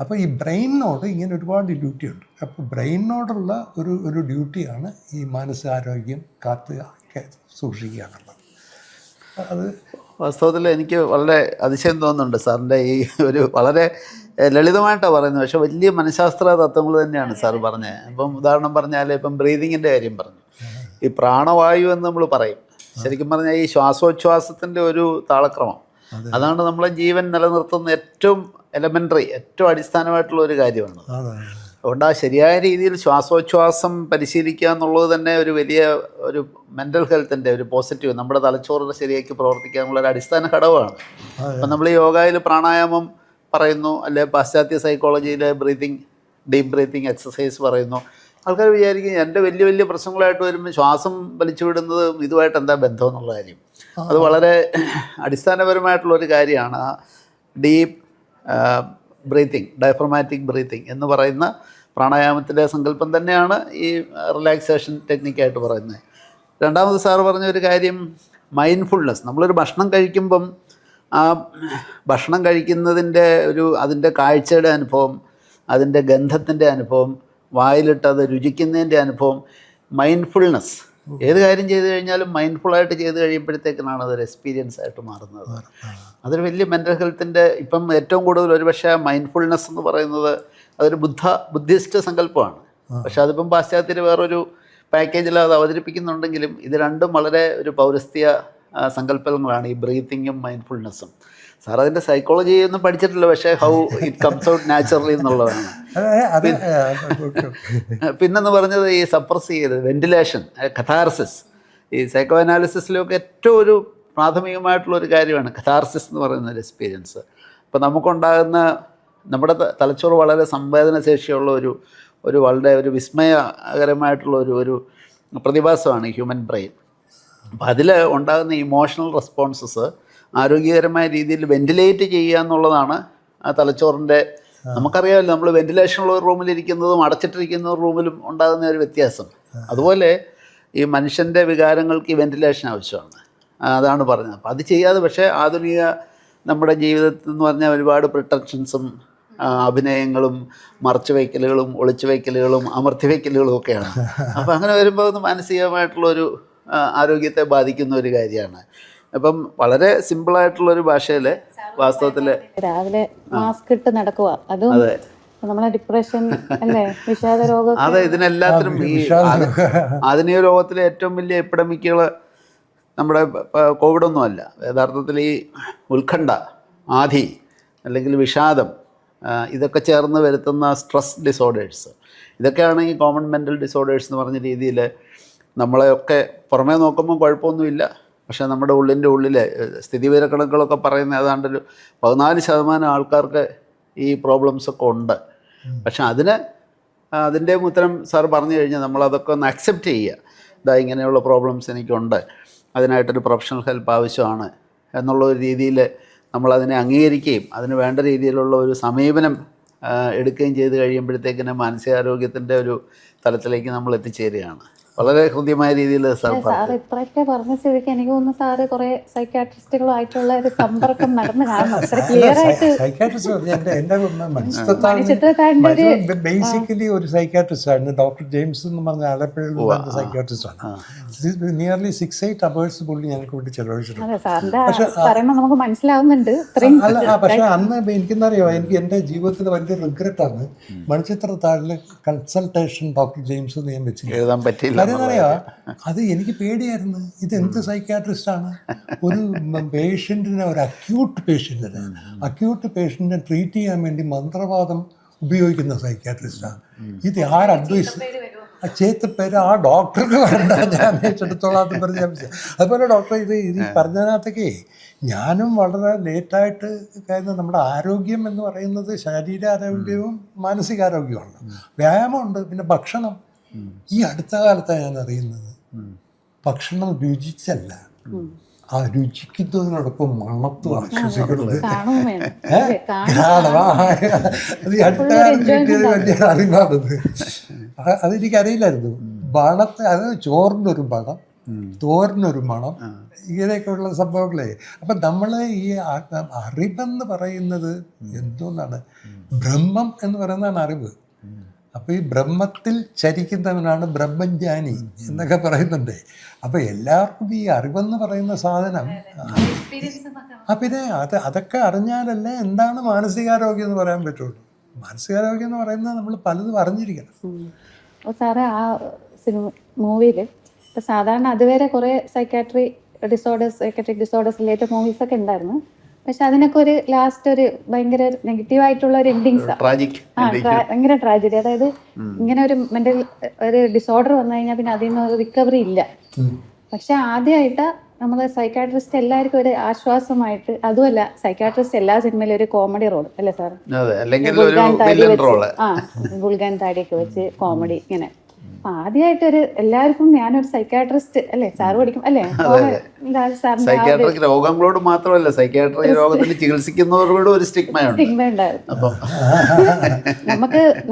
അപ്പോൾ ഈ ബ്രെയിനിനോട് ഇങ്ങനെ ഒരുപാട് ഡ്യൂട്ടിയുണ്ട്. അപ്പോൾ ബ്രെയിനിനോടുള്ള ഒരു ഡ്യൂട്ടിയാണ് ഈ മാനസികാരോഗ്യം സൂക്ഷിക്കുക എന്നുള്ളത്. അത് വാസ്തവത്തിൽ എനിക്ക് വളരെ അതിശയം തോന്നുന്നുണ്ട് സാറിൻ്റെ ഈ ഒരു വളരെ ലളിതമായിട്ടാണ് പറയുന്നത്, പക്ഷേ വലിയ മനഃശാസ്ത്ര തത്വങ്ങൾ തന്നെയാണ് സാർ പറഞ്ഞത്. ഇപ്പം ഉദാഹരണം പറഞ്ഞാൽ ഇപ്പം ബ്രീതിങ്ങിൻ്റെ കാര്യം പറഞ്ഞു. ഈ പ്രാണവായു എന്ന് നമ്മൾ പറയും. ശരിക്കും പറഞ്ഞാൽ ഈ ശ്വാസോച്ഛ്വാസത്തിൻ്റെ ഒരു താളക്രമം, അതാണ് നമ്മളെ ജീവൻ നിലനിർത്തുന്ന ഏറ്റവും എലമെൻ്ററി, ഏറ്റവും അടിസ്ഥാനമായിട്ടുള്ള ഒരു കാര്യമാണ്. അതുകൊണ്ട് ആ ശരിയായ രീതിയിൽ ശ്വാസോച്ഛ്വാസം പരിശീലിക്കുക എന്നുള്ളത് തന്നെ ഒരു വലിയ ഒരു മെൻ്റൽ ഹെൽത്തിൻ്റെ ഒരു പോസിറ്റീവ്, നമ്മുടെ തലച്ചോറിനെ ശരിയാക്കി പ്രവർത്തിക്കാനുള്ള ഒരു അടിസ്ഥാന ഘടകമാണ്. അപ്പം നമ്മൾ ഈ യോഗയിൽ പ്രാണായാമം പറയുന്നു, അല്ലെ പാശ്ചാത്യ സൈക്കോളജിയിലെ ഡീപ്പ് ബ്രീത്തിങ് എക്സസൈസ് പറയുന്നു. ആൾക്കാർ വിചാരിക്കും എൻ്റെ വലിയ വലിയ പ്രശ്നങ്ങളായിട്ട് വരുമ്പോൾ ശ്വാസം വലിച്ചു വിടുന്നത് ഇതുമായിട്ട് എന്താ ബന്ധം എന്നുള്ള കാര്യം. അത് വളരെ അടിസ്ഥാനപരമായിട്ടുള്ളൊരു കാര്യമാണ്. ആ ഡീപ്പ് ബ്രീത്തിങ്, ഡയഫ്രമാറ്റിക് ബ്രീത്തിങ് എന്ന് പറയുന്ന പ്രാണായാമത്തിൻ്റെ സങ്കല്പം തന്നെയാണ് ഈ റിലാക്സേഷൻ ടെക്നിക്കായിട്ട് പറയുന്നത്. രണ്ടാമത് സാറ് പറഞ്ഞ ഒരു കാര്യം മൈൻഡ്ഫുൾനെസ്. നമ്മളൊരു ഭക്ഷണം കഴിക്കുമ്പം ആ ഭക്ഷണം കഴിക്കുന്നതിൻ്റെ അതിൻ്റെ കാഴ്ചയുടെ അനുഭവം, അതിൻ്റെ ഗന്ധത്തിൻ്റെ അനുഭവം, വായിലിട്ട് അത് രുചിക്കുന്നതിൻ്റെ അനുഭവം, മൈൻഡ്ഫുൾനെസ്. ഏത് കാര്യം ചെയ്തു കഴിഞ്ഞാലും മൈൻഡ്ഫുള്ളായിട്ട് ചെയ്ത് കഴിയുമ്പോഴത്തേക്കിനാണ് അതൊരു എക്സ്പീരിയൻസ് ആയിട്ട് മാറുന്നത്. അതൊരു വലിയ മെൻ്റൽ ഹെൽത്തിൻ്റെ ഇപ്പം ഏറ്റവും കൂടുതൽ ഒരുപക്ഷെ മൈൻഡ്ഫുൾനെസ് എന്ന് പറയുന്നത് അതൊരു ബുദ്ധിസ്റ്റ് സങ്കല്പമാണ്. പക്ഷെ അതിപ്പം പാശ്ചാത്യർ വേറൊരു പാക്കേജിൽ അത് അവതരിപ്പിക്കുന്നുണ്ടെങ്കിലും ഇത് രണ്ടും വളരെ ഒരു പൗരസ്ത്യ സങ്കല്പങ്ങളാണ്, ഈ ബ്രീത്തിങ്ങും മൈൻഡ്ഫുൾനെസ്സും. സാർ അതിൻ്റെ സൈക്കോളജി ഒന്നും പഠിച്ചിട്ടില്ല, പക്ഷേ how it comes out naturally എന്നുള്ളതാണ്. പിന്നെന്ന് പറഞ്ഞത് ഈ സപ്രസ് ചെയ്ത് വെന്റിലേഷൻ, കഥാർസിസ്. ഈ സൈക്കോ അനാലിസിസിലൊക്കെ ഏറ്റവും ഒരു പ്രാഥമികമായിട്ടുള്ളൊരു കാര്യമാണ് കഥാർസിസ് എന്ന് പറയുന്ന ഒരു എക്സ്പീരിയൻസ്. ഇപ്പോൾ നമുക്കുണ്ടാകുന്ന നമ്മുടെ തലച്ചോറ് വളരെ സംവേദനശേഷിയുള്ള ഒരു വളരെ ഒരു വിസ്മയകരമായിട്ടുള്ള ഒരു പ്രതിഭാസമാണ് ഹ്യൂമൻ ബ്രെയിൻ. അപ്പം അതിൽ ഉണ്ടാകുന്ന ഇമോഷണൽ റെസ്പോൺസസ് ആരോഗ്യകരമായ രീതിയിൽ വെന്റിലേറ്റ് ചെയ്യുക എന്നുള്ളതാണ് ആ തലച്ചോറിൻ്റെ. നമുക്കറിയാമല്ലോ, നമ്മൾ വെന്റിലേഷനുള്ള ഒരു റൂമിലിരിക്കുന്നതും അടച്ചിട്ടിരിക്കുന്ന റൂമിലും ഉണ്ടാകുന്ന ഒരു വ്യത്യാസം. അതുപോലെ ഈ മനുഷ്യൻ്റെ വികാരങ്ങൾക്ക് ഈ വെന്റിലേഷൻ ആവശ്യമാണ്. അതാണ് പറഞ്ഞത്. അപ്പോൾ അത് ചെയ്യാതെ പക്ഷേ ആധുനിക നമ്മുടെ ജീവിതത്തിൽ എന്ന് പറഞ്ഞാൽ ഒരുപാട് പ്രിട്ടൻഷൻസും അഭിനയങ്ങളും മറച്ചു വയ്ക്കലുകളും ഒളിച്ചു വയ്ക്കലുകളും അമർത്തി വയ്ക്കലുകളും ഒക്കെയാണ്. അപ്പോൾ അങ്ങനെ വരുമ്പോൾ അത് മാനസികമായിട്ടുള്ളൊരു ആരോഗ്യത്തെ ബാധിക്കുന്ന ഒരു കാര്യമാണ്. അപ്പം വളരെ സിമ്പിളായിട്ടുള്ളൊരു ഭാഷയിൽ വാസ്തവത്തിൽ രാവിലെ മാസ്ക് ഇട്ട് നടക്കുക, അതും നമ്മളെ ഡിപ്രഷൻ അല്ലേ, വിഷാദ രോഗം. അതെ, ഇതിനെല്ലാത്തിനും ഈ ആധുനിക ലോകത്തിലെ ഏറ്റവും വലിയ എപ്പിഡമിക്കുകൾ നമ്മുടെ കോവിഡൊന്നുമല്ല. യഥാർത്ഥത്തിൽ ഈ ഉത്കണ്ഠ, ആധി അല്ലെങ്കിൽ വിഷാദം, ഇതൊക്കെ ചേർന്ന് വരുത്തുന്ന സ്ട്രെസ് ഡിസോർഡേഴ്സ്, ഇതൊക്കെയാണ് ഈ കോമൺ മെൻ്റൽ ഡിസോർഡേഴ്സ് എന്ന് പറഞ്ഞ രീതിയിൽ നമ്മളെയൊക്കെ പുറമേ നോക്കുമ്പോൾ കുഴപ്പമൊന്നുമില്ല. പക്ഷേ നമ്മുടെ ഉള്ളിലെ സ്ഥിതിവിവരക്കണക്കുകളൊക്കെ പറയുന്ന ഏതാണ്ടൊരു 14% ആൾക്കാർക്ക് ഈ പ്രോബ്ലംസൊക്കെ ഉണ്ട്. പക്ഷെ അതിൻ്റെ ഉത്തരം സാർ പറഞ്ഞു കഴിഞ്ഞാൽ നമ്മളതൊക്കെ ഒന്ന് അക്സെപ്റ്റ് ചെയ്യുക. ഇതാ ഇങ്ങനെയുള്ള പ്രോബ്ലംസ് എനിക്കുണ്ട്, അതിനായിട്ടൊരു പ്രൊഫഷണൽ ഹെൽപ്പ് ആവശ്യമാണ് എന്നുള്ളൊരു രീതിയിൽ നമ്മളതിനെ അംഗീകരിക്കുകയും അതിന് വേണ്ട രീതിയിലുള്ള ഒരു സമീപനം എടുക്കുകയും ചെയ്ത് കഴിയുമ്പോഴത്തേക്കിന് മാനസികാരോഗ്യത്തിൻ്റെ ഒരു തലത്തിലേക്ക് നമ്മൾ എത്തിച്ചേരുകയാണ്. വളരെ ഹൃദ്യമായ രീതിയിൽ സാർ പറഞ്ഞു. സാർ ഇത്രയൊക്കെ പറഞ്ഞ സ്ഥിതിക്ക് എനിക്ക് തോന്നുന്നു സാറ് കുറെ സൈക്കാട്രിസ്റ്റുകളുമായിട്ടുള്ള ഒരു സമ്പർക്കം നടന്നു കാണണം. അത്ര ക്ലിയർ ആയിട്ട് ബേസിക്കലി ഒരു സൈക്കാട്രിസ്റ്റ് ആണ് ഡോക്ടർ ജെയിംസ് എന്ന് പറഞ്ഞ ആലപ്പുഴയിലുള്ള സൈക്കാട്രിസ്റ്റ് ആണ്. നിയർലി 6-8 അവേഴ്സ് പുള്ളി ഞങ്ങൾക്ക് വേണ്ടി ചെലവഴിച്ചിട്ടുണ്ട്. സാറിന്റെ പറയുമ്പോൾ നമുക്ക് മനസ്സിലാവുന്നുണ്ട്. പക്ഷെ അന്ന് എനിക്കെന്നറിയോ, എനിക്ക് എൻ്റെ ജീവിതത്തിൽ വലിയ റിഗ്രറ്റാണ് മണിച്ചിത്രത്താഴില് കൺസൾട്ടേഷൻ ഡോക്ടർ ജെയിംസ് എന്ന് ഞാൻ വെച്ചില്ല. എഴുതാൻ പറ്റില്ല. കാര്യം അറിയാ, അത് എനിക്ക് പേടിയായിരുന്നു. ഇതെന്ത് സൈക്കാട്രിസ്റ്റ് ആണ്? ഒരു പേഷ്യൻറ്റിനെ, ഒരു അക്യൂട്ട് പേഷ്യൻറ്റിനെ ട്രീറ്റ് ചെയ്യാൻ വേണ്ടി മന്ത്രവാദം ഉപയോഗിക്കുന്ന സൈക്കാട്രിസ്റ്റാണ്. ഇത് ആര് അഡ്വൈസ് ചേത്തപ്പേര് ആ ഡോക്ടർക്ക് വരണ്ട, ഞാൻ വെച്ചെടുത്തോളാം എന്ന് പറഞ്ഞ. അതുപോലെ ഡോക്ടർ ഇത് പറഞ്ഞതിനകത്തൊക്കെ ഞാനും വളരെ ലേറ്റായിട്ട് കാര്യം, നമ്മുടെ ആരോഗ്യം എന്ന് പറയുന്നത് ശാരീരാരോഗ്യവും മാനസികാരോഗ്യമാണ്. വ്യായാമമുണ്ട്, പിന്നെ ഭക്ഷണം. ഈ അടുത്ത കാലത്താണ് ഞാൻ അറിയുന്നത് ഭക്ഷണം രുചിച്ചല്ല, ആ രുചിക്കുന്നതിനോടൊപ്പം മണത്തും ആശ്വസിക്കുന്നത്. അത് ഈ അടുത്ത കാലത്ത് കിട്ടിയത് വലിയ അറിവാണത്. അതെനിക്കറിയില്ലായിരുന്നു. മണത്തെ, അത് ചോറിനൊരു മണം, തോരനൊരു മണം, ഇങ്ങനെയൊക്കെയുള്ള സംഭവങ്ങളെ. അപ്പം നമ്മൾ ഈ അറിവെന്ന് പറയുന്നത് എന്തോന്നാണ്? ബ്രഹ്മം എന്ന് പറയുന്നതാണ് അറിവ്. അപ്പോൾ ഈ ബ്രഹ്മത്തിൽ ചരിക്കുന്നവനാണ് ബ്രഹ്മജ്ഞാനി എന്നൊക്കെ പറയുന്നുണ്ട്. അപ്പോൾ എല്ലാവർക്കും ഈ അറിവെന്ന് പറയുന്ന സാധനം പിന്നെ അതൊക്കെ അറിഞ്ഞാലല്ലേ എന്താണ് മാനസികാരോഗ്യം എന്ന് പറയാൻ പറ്റുള്ളൂ. മാനസികാരോഗ്യം എന്ന് പറയുന്നത് നമ്മൾ പലതും അറിഞ്ഞിരിക്കണം. സാറേ, ആ മൂവിയിൽ ഇപ്പം സാധാരണ അതുവരെ കുറേ സൈക്കാട്രിക് ഡിസോർഡേഴ്സ് റിലേറ്റഡ് മൂവീസ് ഒക്കെ ഉണ്ടായിരുന്നു. പക്ഷെ അതിനൊക്കെ ഒരു ലാസ്റ്റ് ഒരു ഭയങ്കര നെഗറ്റീവായിട്ടുള്ള ഒരു എൻഡിങ്സ്, ഭയങ്കര ട്രാജഡി. അതായത് ഇങ്ങനെ ഒരു മെന്റൽ ഒരു ഡിസോർഡർ വന്നു കഴിഞ്ഞാൽ പിന്നെ അതിൽ നിന്ന് റിക്കവറി ഇല്ല. പക്ഷെ ആദ്യമായിട്ട് നമ്മൾ സൈക്കാട്രിസ്റ്റ് എല്ലാവർക്കും ഒരു ആശ്വാസമായിട്ട്, അതുമല്ല സൈക്കാട്രിസ്റ്റ് എല്ലാ സിനിമയിലും ഒരു കോമഡി റോൾ അല്ലേ സാർ? ഗുൾഗാൻ താടിയൊക്കെ വെച്ച് കോമഡി ഇങ്ങനെ. അപ്പൊ ആദ്യമായിട്ടൊരു എല്ലാവർക്കും ഞാനൊരു സൈക്കാട്രിസ്റ്റ് അല്ലേ സാർ പഠിക്കും അല്ലേ? സൈക്കാട്രിക് രോഗങ്ങളോട് മാത്രമല്ല, സൈക്കാട്രിക് രോഗത്തിന് ചികിത്സിക്കുന്നവരോട് ഒരു സ്റ്റിഗ്മ ഉണ്ടായിരുന്നു.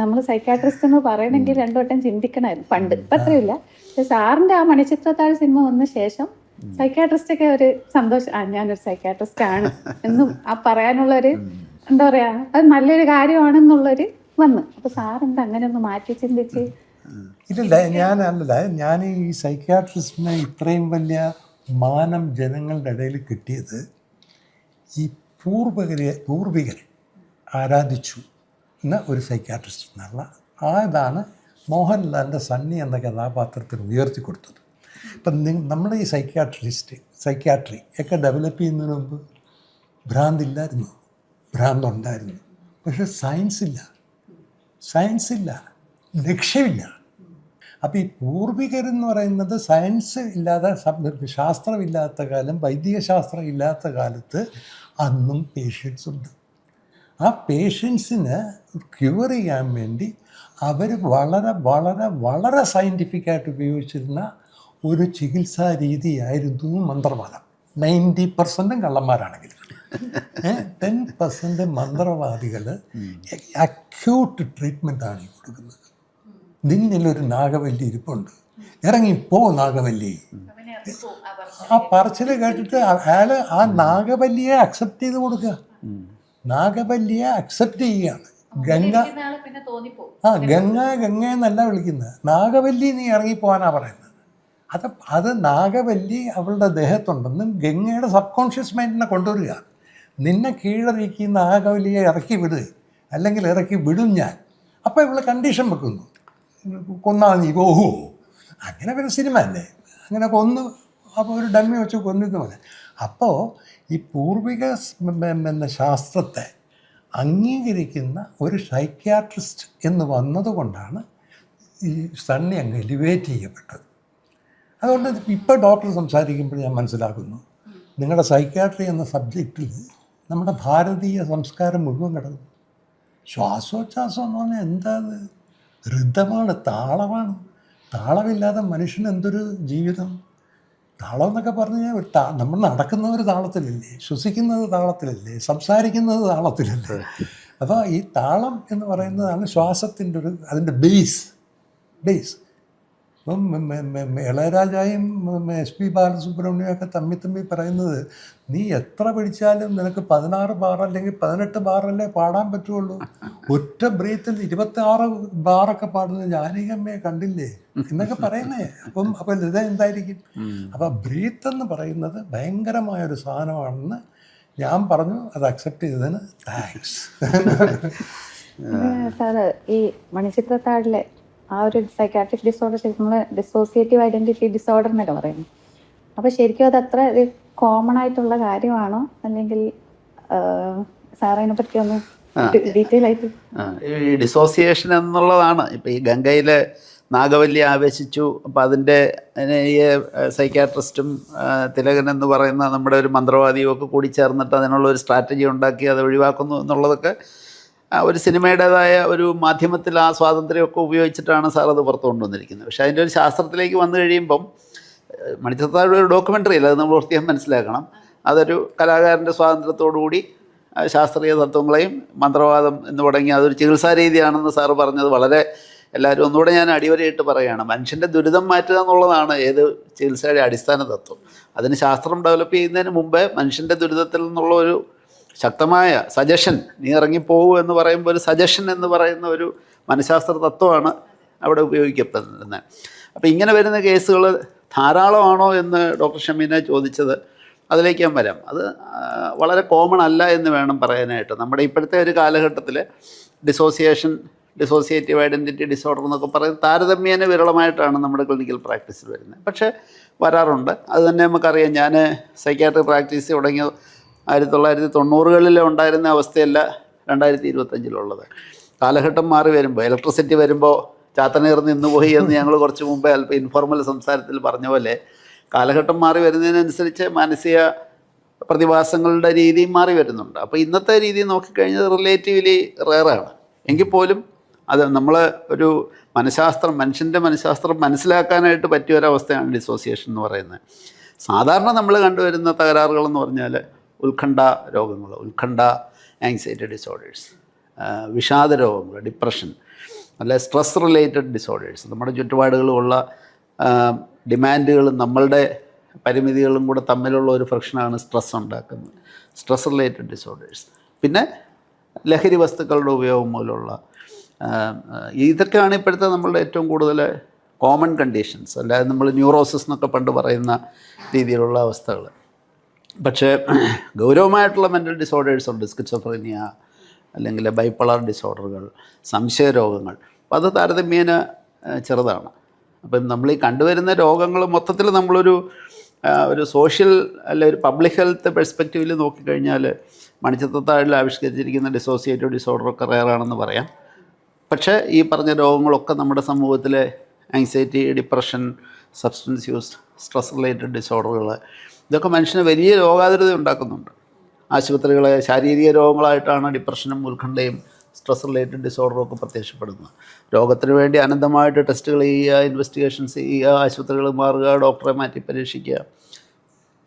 നമ്മൾ സൈക്കാട്രിസ്റ്റ് എന്ന് പറയണമെങ്കിൽ 2 വട്ടം ചിന്തിക്കണമായിരുന്നു പണ്ട്. ഇപ്പം അത്രയില്ല. പക്ഷെ സാറിന്റെ ആ മണിച്ചിത്രത്താഴ് സിനിമ വന്ന ശേഷം സൈക്കാട്രിസ്റ്റ് ഒക്കെ ഒരു സന്തോഷം, ഞാനൊരു സൈക്കാട്രിസ്റ്റ് ആണ് എന്നും ആ പറയാനുള്ളൊരു എന്താ പറയാ, അത് നല്ലൊരു കാര്യമാണെന്നുള്ളൊരു വന്ന്. അപ്പൊ സാറെന്താ അങ്ങനെ ഒന്ന് മാറ്റി ചിന്തിച്ച്? ഇല്ലല്ല, ഞാൻ ഈ സൈക്യാട്രിസ്റ്റിനെ ഇത്രയും വലിയ മാനം ജനങ്ങളുടെ ഇടയിൽ കിട്ടിയത് ഈ പൂർവികരെ ആരാധിച്ചു എന്ന ഒരു സൈക്യാട്രിസ്റ്റ് എന്നുള്ള ഇതാണ് മോഹൻലാലിൻ്റെ സണ്ണി എന്ന കഥാപാത്രത്തിന് ഉയർത്തി കൊടുത്തത്. ഇപ്പം നമ്മുടെ ഈ സൈക്യാട്രി ഒക്കെ ഡെവലപ്പ് ചെയ്യുന്നതിന് മുമ്പ് ഭ്രാന്തില്ലായിരുന്നു, ഭ്രാന്തുണ്ടായിരുന്നു. പക്ഷെ സയൻസ് ഇല്ല, ലക്ഷ്യമില്ല. അപ്പോൾ ഈ പൂർവികരെന്ന് പറയുന്നത് സയൻസ് ഇല്ലാതെ, ശാസ്ത്രമില്ലാത്ത കാലം, വൈദികശാസ്ത്രം ഇല്ലാത്ത കാലത്ത് അന്നും പേഷ്യൻസ് ഉണ്ട്. ആ പേഷ്യൻസിന് ക്യൂർ ചെയ്യാൻ വേണ്ടി അവർ വളരെ വളരെ വളരെ സയൻറ്റിഫിക്കായിട്ട് ഉപയോഗിച്ചിരുന്ന ഒരു ചികിത്സാ രീതിയായിരുന്നു മന്ത്രവാദം. 90% കള്ളന്മാരാണെങ്കിൽ 10% മന്ത്രവാദികൾ അക്യൂട്ട് ട്രീറ്റ്മെൻറ്റാണ് ഈ കൊടുക്കുന്നത്. നിന്നിലൊരു നാഗവല്ലി ഇരിപ്പുണ്ട്, ഇറങ്ങിപ്പോ നാഗവല്ലി. ആ പറച്ചിൽ കേട്ടിട്ട് അയാൾ ആ നാഗവല്ലിയെ അക്സെപ്റ്റ് ചെയ്ത് കൊടുക്കുക, നാഗവല്ലിയെ അക്സെപ്റ്റ് ചെയ്യുകയാണ്. ഗംഗ എന്നല്ല വിളിക്കുന്നത്, നാഗവല്ലി നീ ഇറങ്ങിപ്പോവാനാണ് പറയുന്നത്. അത് നാഗവല്ലി അവളുടെ ദേഹത്തുണ്ടെന്നും ഗംഗയുടെ സബ് കോൺഷ്യസ് മൈൻഡിനെ കൊണ്ടുവരിക. നിന്നെ കീഴടക്കി നാഗവല്ലിയെ ഇറക്കി വിടുക, അല്ലെങ്കിൽ ഇറക്കി വിടും ഞാൻ. അപ്പോൾ ഇവള് കണ്ടീഷൻ വെക്കുന്നു, കൊന്നാ നീ ഓഹോ. അങ്ങനെ ഒരു സിനിമ അല്ലേ, അങ്ങനെ കൊന്നു. അപ്പോൾ ഒരു ഡമ്മി വെച്ച് കൊന്നിട്ട് പോലെ. അപ്പോൾ ഈ പൂർവിക ശാസ്ത്രത്തെ അംഗീകരിക്കുന്ന ഒരു സൈക്യാട്രിസ്റ്റ് എന്ന് വന്നതുകൊണ്ടാണ് ഈ സണ്ണി അങ്ങ് എലിവേറ്റ് ചെയ്യപ്പെട്ടത്. അതുകൊണ്ട് ഇപ്പോൾ ഡോക്ടർ സംസാരിക്കുമ്പോൾ ഞാൻ മനസ്സിലാക്കുന്നു, നിങ്ങളുടെ സൈക്യാട്രി എന്ന സബ്ജക്റ്റിൽ നമ്മുടെ ഭാരതീയ സംസ്കാരം മുഴുവൻ കിടക്കുന്നു. ശ്വാസോച്ഛ്വാസം എന്ന് പറഞ്ഞാൽ എന്താ? ഋതമാണ്, താളമാണ്. താളമില്ലാതെ മനുഷ്യന് എന്തൊരു ജീവിതം? താളം എന്നൊക്കെ പറഞ്ഞു കഴിഞ്ഞാൽ നമ്മൾ നടക്കുന്ന ഒരു താളത്തിലല്ലേ, ശ്വസിക്കുന്നത് താളത്തിലല്ലേ, സംസാരിക്കുന്നത് താളത്തിലല്ലേ. അപ്പോൾ ഈ താളം എന്ന് പറയുന്നതാണ് ശ്വാസത്തിൻ്റെ അതിൻ്റെ ബേസ്. ഇപ്പം ഇളയരാജായും SP ബാലസുബ്രഹ്മണ്യം ഒക്കെ തമ്മി പറയുന്നത്, നീ എത്ര പിടിച്ചാലും നിനക്ക് 16 ബാർ അല്ലെങ്കിൽ 18 ബാറല്ലേ പാടാൻ പറ്റുള്ളൂ. ഒറ്റ ബ്രീത്തിൽ 26 ബാറൊക്കെ പാടുന്നത് ജാനകിയമ്മയെ കണ്ടില്ലേ എന്നൊക്കെ പറയുന്നേ. അപ്പം ഇത് എന്തായിരിക്കും? അപ്പം ബ്രീത്ത് എന്ന് പറയുന്നത് ഭയങ്കരമായൊരു സാധനമാണെന്ന് ഞാൻ പറഞ്ഞു. അത് അക്സെപ്റ്റ് ചെയ്തതിന് താങ്ക്സ്. സാറ് ഈ മണിച്ചിത്രത്താഴിലെ ആ ഒരു സൈക്കാട്രിക് ഡിസോർഡർ നമ്മൾ ഡിസോസിയേറ്റീവ് ഐഡന്റിറ്റി ഡിസോർഡർ എന്നൊക്കെ പറയുന്നു. അപ്പോൾ ശരിക്കും അത് അത്ര കോമൺ ആയിട്ടുള്ള കാര്യമാണോ, അല്ലെങ്കിൽ സാറിനെ പറ്റി ഒന്ന് ഡീറ്റെയിൽ ആയിട്ട്? ഈ ഡിസോസിയേഷൻ എന്നുള്ളതാണ് ഇപ്പോൾ ഈ ഗംഗയിൽ നാഗവല്ലി ആവേശിച്ചു. അപ്പോൾ അതിൻ്റെ ഈ സൈക്കാട്രിസ്റ്റും തിലകൻ എന്ന് പറയുന്ന നമ്മുടെ ഒരു മന്ത്രവാദിയും ഒക്കെ കൂടി ചേർന്നിട്ട് അതിനുള്ള ഒരു സ്ട്രാറ്റജി ഉണ്ടാക്കി അത് ഒഴിവാക്കുന്നു എന്നുള്ളതൊക്കെ ഒരു സിനിമയുടേതായ ഒരു മാധ്യമത്തിൽ ആ സ്വാതന്ത്ര്യമൊക്കെ ഉപയോഗിച്ചിട്ടാണ് സാർ അത് പുറത്തു കൊണ്ടുവന്നിരിക്കുന്നത്. പക്ഷേ അതിൻ്റെ ഒരു ശാസ്ത്രത്തിലേക്ക് വന്നു കഴിയുമ്പം മണിച്ചിത്രത്താഴ് ഒരു ഡോക്യുമെൻ്ററി അല്ല, അത് നമ്മൾ പ്രത്യേകം മനസ്സിലാക്കണം. അതൊരു കലാകാരൻ്റെ സ്വാതന്ത്ര്യത്തോടുകൂടി ശാസ്ത്രീയ തത്വങ്ങളെയും മന്ത്രവാദം എന്ന് തുടങ്ങി അതൊരു ചികിത്സാ രീതിയാണെന്ന് സാറ് പറഞ്ഞത് വളരെ എല്ലാവരും ഒന്നുകൂടെ ഞാൻ അടിവരയിട്ട് പറയുകയാണ്. മനുഷ്യൻ്റെ ദുരിതം മാറ്റുക എന്നുള്ളതാണ് ഏത് ചികിത്സയുടെ അടിസ്ഥാന തത്വം. അതിന് ശാസ്ത്രം ഡെവലപ്പ് ചെയ്യുന്നതിന് മുമ്പേ മനുഷ്യൻ്റെ ദുരിതത്തിൽ നിന്നുള്ള ഒരു ശക്തമായ സജഷൻ, നീ ഇറങ്ങിപ്പോകൂ എന്ന് പറയുമ്പോൾ ഒരു സജഷൻ എന്ന് പറയുന്ന ഒരു മനഃശാസ്ത്ര തത്വമാണ് അവിടെ ഉപയോഗിക്കപ്പെടുന്നത്. അപ്പോൾ ഇങ്ങനെ വരുന്ന കേസുകൾ ധാരാളമാണോ എന്ന് ഡോക്ടർ ഷമീന ചോദിച്ചത്, അതിലേക്ക് ഞാൻ വരാം. അത് വളരെ കോമൺ അല്ല എന്ന് വേണം പറയാനായിട്ട്. നമ്മുടെ ഇപ്പോഴത്തെ ഒരു കാലഘട്ടത്തിൽ ഡിസോസിയേറ്റീവ് ഐഡൻറ്റിറ്റി ഡിസോർഡർ എന്നൊക്കെ പറയുന്നത് താരതമ്യേന വിരളമായിട്ടാണ് നമ്മുടെ ക്ലിനിക്കൽ പ്രാക്ടീസിൽ വരുന്നത്. പക്ഷേ വരാറുണ്ട്. അത് തന്നെ നമുക്കറിയാം. ഞാൻ സൈക്യാട്രി പ്രാക്ടീസ് തുടങ്ങിയ 1990-കളിൽ ഉണ്ടായിരുന്ന അവസ്ഥയല്ല 2025-ലുള്ളത്. കാലഘട്ടം മാറി വരുമ്പോൾ, ഇലക്ട്രിസിറ്റി വരുമ്പോൾ ചാത്തനേർ നിന്നുപോയി എന്ന് ഞങ്ങൾ കുറച്ച് മുമ്പേ അല്പം ഇൻഫോർമൽ സംസാരത്തിൽ പറഞ്ഞ പോലെ, കാലഘട്ടം മാറി വരുന്നതിനനുസരിച്ച് മാനസിക പ്രതിഭാസങ്ങളുടെ രീതിയും മാറി വരുന്നുണ്ട്. അപ്പോൾ ഇന്നത്തെ രീതി നോക്കിക്കഴിഞ്ഞാൽ റിലേറ്റീവ്ലി റെയറാണ്. എങ്കിൽ പോലും അത് നമ്മൾ ഒരു മനുഷ്യൻ്റെ മനഃശാസ്ത്രം മനസ്സിലാക്കാനായിട്ട് പറ്റിയ ഒരവസ്ഥയാണ് ഡിസോസിയേഷൻ എന്ന് പറയുന്നത്. സാധാരണ നമ്മൾ കണ്ടുവരുന്ന തകരാറുകളെന്ന് പറഞ്ഞാൽ ഉത്കണ്ഠ രോഗങ്ങൾ, ആങ്സൈറ്റി ഡിസോർഡേഴ്സ്, വിഷാദ രോഗങ്ങൾ, ഡിപ്രഷൻ, അല്ലെ സ്ട്രെസ് റിലേറ്റഡ് ഡിസോർഡേഴ്സ്, നമ്മുടെ ചുറ്റുപാടുകളുമുള്ള ഡിമാൻഡുകളും നമ്മളുടെ പരിമിതികളും കൂടെ തമ്മിലുള്ള ഒരു ഫ്രിക്ഷനാണ് സ്ട്രെസ് ഉണ്ടാക്കുന്നത്. Stress related disorders. പിന്നെ ലഹരി വസ്തുക്കളുടെ ഉപയോഗം മൂലമുള്ള ഇതൊക്കെയാണ് ഇപ്പോഴത്തെ നമ്മളുടെ ഏറ്റവും കൂടുതൽ കോമൺ കണ്ടീഷൻസ്. അല്ലാതെ നമ്മൾ ന്യൂറോസിസ് എന്നൊക്കെ പണ്ട് പറയുന്ന രീതിയിലുള്ള അവസ്ഥകൾ. പക്ഷേ ഗൗരവമായിട്ടുള്ള മെൻ്റൽ ഡിസോർഡേഴ്സ് ഉണ്ട്. സ്കിസോഫ്രീനിയ അല്ലെങ്കിൽ ബൈപ്പോളാർ ഡിസോർഡറുകൾ, സംശയരോഗങ്ങൾ. അപ്പോൾ അത് താരതമ്യേന ചെറുതാണ്. അപ്പം നമ്മൾ ഈ കണ്ടുവരുന്ന രോഗങ്ങൾ മൊത്തത്തിൽ നമ്മളൊരു സോഷ്യൽ അല്ലെ ഒരു പബ്ലിക് ഹെൽത്ത് പെർസ്പെക്റ്റീവിൽ നോക്കിക്കഴിഞ്ഞാൽ മണിച്ചിത്രത്താഴിൽ ആവിഷ്കരിച്ചിരിക്കുന്ന ഡിസോസിയേറ്റീവ് ഡിസോർഡറൊക്കെ റെയറാണെന്ന് പറയാം. പക്ഷേ ഈ പറഞ്ഞ രോഗങ്ങളൊക്കെ നമ്മുടെ സമൂഹത്തിലെ anxiety, depression, substance use, stress related ഡിസോർഡറുകൾ, ഇതൊക്കെ മനുഷ്യന് വലിയ രോഗാതുരത ഉണ്ടാക്കുന്നുണ്ട്. ആശുപത്രികളെ ശാരീരിക രോഗങ്ങളായിട്ടാണ് ഡിപ്രഷനും ഉത്കണ്ഠയും സ്ട്രെസ് റിലേറ്റഡ് ഡിസോർഡറും ഒക്കെ പ്രത്യക്ഷപ്പെടുന്നത്. രോഗത്തിന് വേണ്ടി അനന്തമായിട്ട് ടെസ്റ്റുകൾ ചെയ്യുക, ഇൻവെസ്റ്റിഗേഷൻസ് ചെയ്യുക, ആശുപത്രികൾ മാറുക, ഡോക്ടറെ മാറ്റി പരീക്ഷിക്കുക.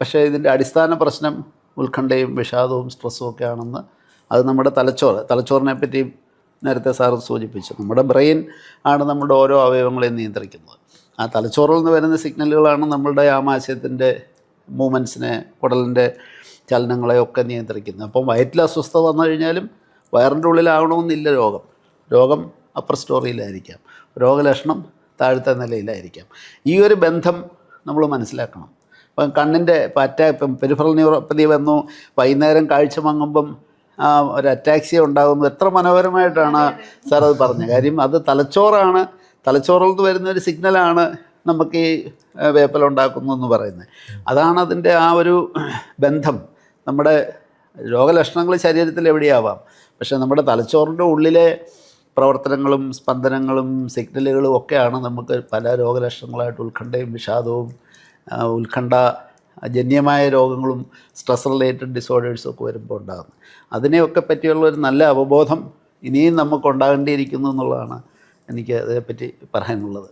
പക്ഷേ ഇതിൻ്റെ അടിസ്ഥാന പ്രശ്നം ഉത്കണ്ഠയും വിഷാദവും സ്ട്രെസ്സും ഒക്കെ ആണെന്ന്, അത് നമ്മുടെ തലച്ചോറിനെ പറ്റി നേരത്തെ സാർ സൂചിപ്പിച്ചു. നമ്മുടെ ബ്രെയിൻ ആണ് നമ്മുടെ ഓരോ അവയവങ്ങളെയും നിയന്ത്രിക്കുന്നത്. ആ തലച്ചോറിൽ നിന്ന് വരുന്ന സിഗ്നലുകളാണ് നമ്മളുടെ ആമാശയത്തിൻ്റെ മൂവ്മെൻറ്റ്സിനെ, കുടലിൻ്റെ ചലനങ്ങളെയൊക്കെ നിയന്ത്രിക്കുന്നത്. അപ്പം വയറ്റിൽ അസ്വസ്ഥത വന്നു കഴിഞ്ഞാലും വയറിൻ്റെ ഉള്ളിലാവണമെന്നില്ല രോഗം അപ്പർ സ്റ്റോറിയിലായിരിക്കാം, രോഗലക്ഷണം താഴത്തെ നിലയിലായിരിക്കാം. ഈ ഒരു ബന്ധം നമ്മൾ മനസ്സിലാക്കണം. ഇപ്പം കണ്ണിൻ്റെ ഇപ്പം പെരിഫറൽ ന്യൂറോപ്പതി വന്നു, വൈകുന്നേരം കാഴ്ച മങ്ങുമ്പം ഒരു അറ്റാക്സിയ ഉണ്ടാകുന്നു. എത്ര മനോഹരമായിട്ടാണ് സാർ അത് പറഞ്ഞത്. കാര്യം അത് തലച്ചോറാണ്, തലച്ചോറിൽ നിന്ന് വരുന്ന ഒരു സിഗ്നലാണ് നമുക്ക് ഈ വേപ്പലുണ്ടാക്കുന്നു എന്ന് പറയുന്നത്. അതാണ് അതിൻ്റെ ആ ഒരു ബന്ധം. നമ്മുടെ രോഗലക്ഷണങ്ങൾ ശരീരത്തിൽ എവിടെയാവാം, പക്ഷേ നമ്മുടെ തലച്ചോറിൻ്റെ ഉള്ളിലെ പ്രവർത്തനങ്ങളും സ്പന്ദനങ്ങളും സിഗ്നലുകളും ഒക്കെയാണ് നമുക്ക് പല രോഗലക്ഷണങ്ങളായിട്ട് ഉത്കണ്ഠയും വിഷാദവും ഉത്കണ്ഠജന്യമായ രോഗങ്ങളും സ്ട്രെസ് റിലേറ്റഡ് ഡിസോർഡേഴ്സും ഒക്കെ വരുമ്പോൾ ഉണ്ടാകുന്നത്. അതിനെയൊക്കെ പറ്റിയുള്ള ഒരു നല്ല അവബോധം ഇനിയും നമുക്ക് ഉണ്ടാകേണ്ടിയിരിക്കുന്നു എന്നുള്ളതാണ് എനിക്ക് അതേപ്പറ്റി പറയാനുള്ളത്.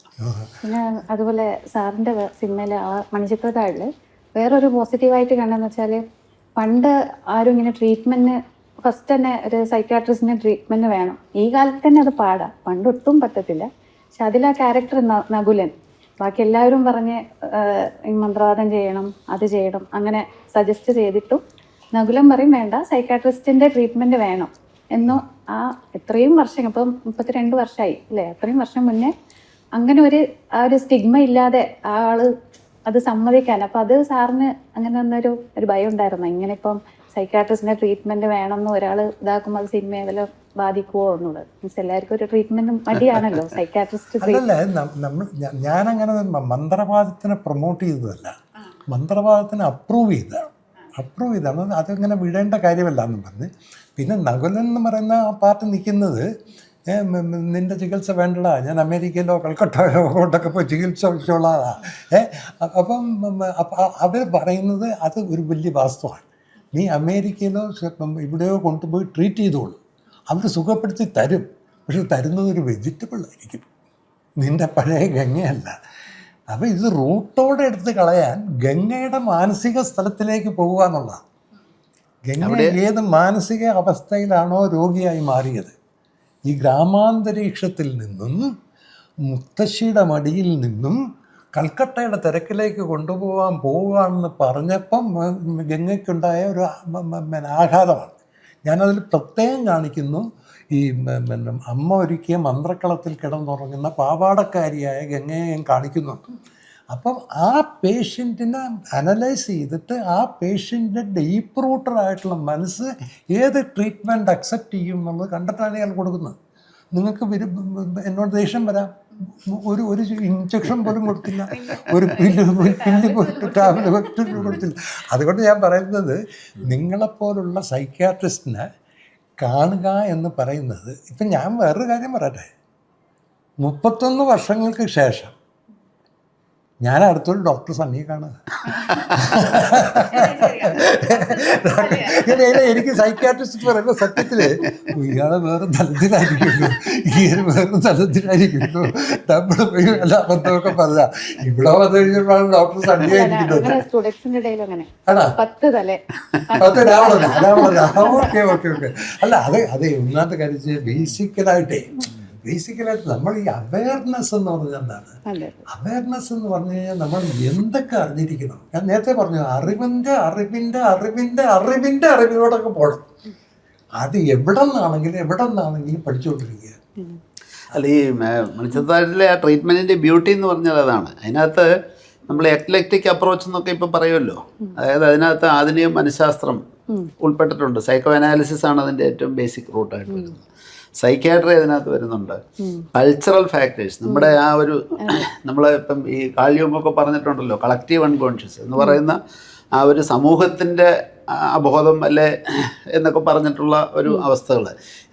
പിന്നെ അതുപോലെ സാറിൻ്റെ സിനിമയിൽ ആ മണിച്ചിത്രത്താഴിൽ വേറൊരു പോസിറ്റീവായിട്ട് കണ്ടെന്ന് വെച്ചാൽ, പണ്ട് ആരും ഇങ്ങനെ ട്രീറ്റ്മെൻറ്റിന് ഫസ്റ്റ് തന്നെ ഒരു സൈക്യാട്രിസ്റ്റിന് ട്രീറ്റ്മെൻറ്റ് വേണം. ഈ കാലത്ത് തന്നെ അത് പാടാം, പണ്ട് ഒട്ടും പറ്റത്തില്ല. പക്ഷെ അതിൽ ആ ക്യാരക്ടർ നകുലൻ ബാക്കി എല്ലാവരും പറഞ്ഞ് ഈ മന്ത്രവാദം ചെയ്യണം, അത് ചെയ്യണം, അങ്ങനെ സജസ്റ്റ് ചെയ്തിട്ടും നകുലം പറയും വേണ്ട, സൈക്കാട്രിസ്റ്റിന്റെ ട്രീറ്റ്മെന്റ് വേണം എന്നോ. എത്രയും വർഷം, ഇപ്പം 32 വർഷമായി അല്ലേ, അത്രയും വർഷം മുന്നേ അങ്ങനെ ആ ഒരു സ്റ്റിഗ്മ ഇല്ലാതെ ആള് അത് സമ്മതിക്കാൻ. അപ്പൊ അത് സാറിന് അങ്ങനെ ഒരു ഭയം ഉണ്ടായിരുന്നു, ഇങ്ങനെ ഇപ്പം സൈക്കാട്രിസ്റ്റിന്റെ ട്രീറ്റ്മെന്റ് വേണമെന്ന് ഒരാൾ ഇതാക്കുമ്പോൾ അത് സിനിമയെ വല്ല ബാധിക്കുമോ എന്നുള്ളത്. മീൻസ് എല്ലാവർക്കും ഒരു ട്രീറ്റ്മെന്റ് മടിയാണല്ലോ സൈക്കാട്രിസ്റ്റ്. ഞാനങ്ങനെ മന്ത്രവാദത്തിനെ പ്രൊമോട്ട് ചെയ്തതല്ല, മന്ത്രവാദത്തിനെ അപ്രൂവ് ചെയ്താണ്. അതങ്ങനെ വിടേണ്ട കാര്യമല്ല എന്ന് പറഞ്ഞ്. പിന്നെ നകുലൻ എന്ന് പറയുന്ന ആ പാർട്ടി നിൽക്കുന്നത് നിൻ്റെ ചികിത്സ വേണ്ടടാ, ഞാൻ അമേരിക്കയിലോ കൽക്കട്ടയിലോ കൊണ്ടൊക്കെ പോയി ചികിത്സ വെച്ചോളാതാ. അപ്പം അവർ പറയുന്നത് അത് ഒരു വലിയ വാസ്തവമാണ്. നീ അമേരിക്കയിലോ ഇവിടെയോ കൊണ്ടുപോയി ട്രീറ്റ് ചെയ്തോളൂ, അവർ സുഖപ്പെടുത്തി തരും. പക്ഷെ തരുന്നത് ഒരു വെജിറ്റബിൾ ആയിരിക്കും, നിൻ്റെ പഴയ ഗംഗയല്ല. അപ്പോൾ ഇത് റൂട്ടോടെ എടുത്ത് കളയാൻ ഗംഗയുടെ മാനസിക സ്ഥലത്തിലേക്ക് പോകുക എന്നുള്ളതാണ്. ഗംഗ ഏത് മാനസിക അവസ്ഥയിലാണോ രോഗിയായി മാറിയത്, ഈ ഗ്രാമാന്തരീക്ഷത്തിൽ നിന്നും മുത്തശ്ശിയുടെ മടിയിൽ നിന്നും കൽക്കട്ടയുടെ തിരക്കിലേക്ക് പോവുകയാണെന്ന് പറഞ്ഞപ്പം ഗംഗയ്ക്കുണ്ടായ ഒരു ആഘാതമാണ്. ഞാനതിൽ പ്രത്യേകം കാണിക്കുന്നു, ഈ അമ്മ ഒരുക്കിയ മന്ത്രക്കളത്തിൽ കിടന്നുറങ്ങുന്ന പാവാടക്കാരിയായ ഗംഗയെ ഞാൻ കാണിക്കുന്നുണ്ട്. അപ്പം ആ പേഷ്യൻറ്റിനെ അനലൈസ് ചെയ്തിട്ട് ആ പേഷ്യൻ്റെ ഡീപ്പ് റൂട്ടറായിട്ടുള്ള മനസ്സ് ഏത് ട്രീറ്റ്മെൻറ്റ് അക്സെപ്റ്റ് ചെയ്യും എന്നുള്ളത് കണ്ടിട്ടാണ് ഞാൻ കൊടുക്കുന്നത്. നിങ്ങൾക്ക് എന്നോട് ദേഷ്യം വരാം, ഒരു ഇഞ്ചക്ഷൻ പോലും കൊടുത്തില്ല, ഒരു പില്ല് കൊടുത്തില്ല. അതുകൊണ്ട് ഞാൻ പറയുന്നത്, നിങ്ങളെപ്പോലുള്ള സൈക്യാട്രിസ്റ്റിനെ കാണുക എന്ന് പറയുന്നത്, ഇപ്പം ഞാൻ വേറൊരു കാര്യം പറയട്ടെ, 31 വർഷങ്ങൾക്ക് ശേഷം ഞാൻ അടുത്തൊരു ഡോക്ടർ സണ്ണിയെ കാണുക. എനിക്ക് സൈക്യാട്രിസ്റ്റ് പറയുമ്പോൾ സത്യത്തിൽ ഇയാളെ വേറെ തലത്തിലായിരിക്കുന്നു, ഈയൊരു വേറെ തലത്തിലായിരിക്കുന്നു, നമ്മൾ പോയി വല്ല അബദ്ധമൊക്കെ പറഞ്ഞ ഇവിടെ വന്നു കഴിഞ്ഞപ്പോഴാണ് ഡോക്ടർ സണ്ണിയായിരിക്കുന്നത്. ഓക്കെ. അല്ല അതെ ഒന്നാമത്തെ കാര്യം ബേസിക്കലായിട്ട് നമ്മൾ ഈ അവയർനെസ് എന്ന് പറഞ്ഞാൽ എന്താണ്? അവയർനെസ് എന്ന് പറഞ്ഞു കഴിഞ്ഞാൽ നമ്മൾ എന്തൊക്കെ അറിഞ്ഞിരിക്കണം. ഞാൻ നേരത്തെ പറഞ്ഞു, അറിവിനോടൊക്കെ പോകണം. അത് എവിടെ നിന്നാണെങ്കിലും പഠിച്ചുകൊണ്ടിരിക്കുക. അല്ല, ഈ മണിച്ചിത്രത്താഴിലെ ആ ട്രീറ്റ്മെൻറ്റിൻ്റെ ബ്യൂട്ടി എന്ന് പറഞ്ഞാൽ അതാണ്. അതിനകത്ത് നമ്മൾ എക്ലക്റ്റിക് അപ്രോച്ച് എന്നൊക്കെ ഇപ്പം പറയുമല്ലോ, അതായത് അതിനകത്ത് ആധുനിക മനഃശാസ്ത്രം ഉൾപ്പെട്ടിട്ടുണ്ട്. സൈക്കോ അനാലിസിസ് ആണ് അതിൻ്റെ ഏറ്റവും ബേസിക് റൂട്ടായിട്ട് വരുന്നത്. സൈക്യാട്രി അതിനകത്ത് വരുന്നുണ്ട്. കൾച്ചറൽ ഫാക്ടേഴ്സ്, നമ്മുടെ ആ ഒരു ഇപ്പം ഈ കാൾയൂമൊക്കെ പറഞ്ഞിട്ടുണ്ടല്ലോ, കളക്റ്റീവ് അൺകോൺഷ്യസ് എന്ന് പറയുന്ന ആ ഒരു സമൂഹത്തിൻ്റെ അബോധം അല്ലേ എന്നൊക്കെ പറഞ്ഞിട്ടുള്ള ഒരു അവസ്ഥകൾ,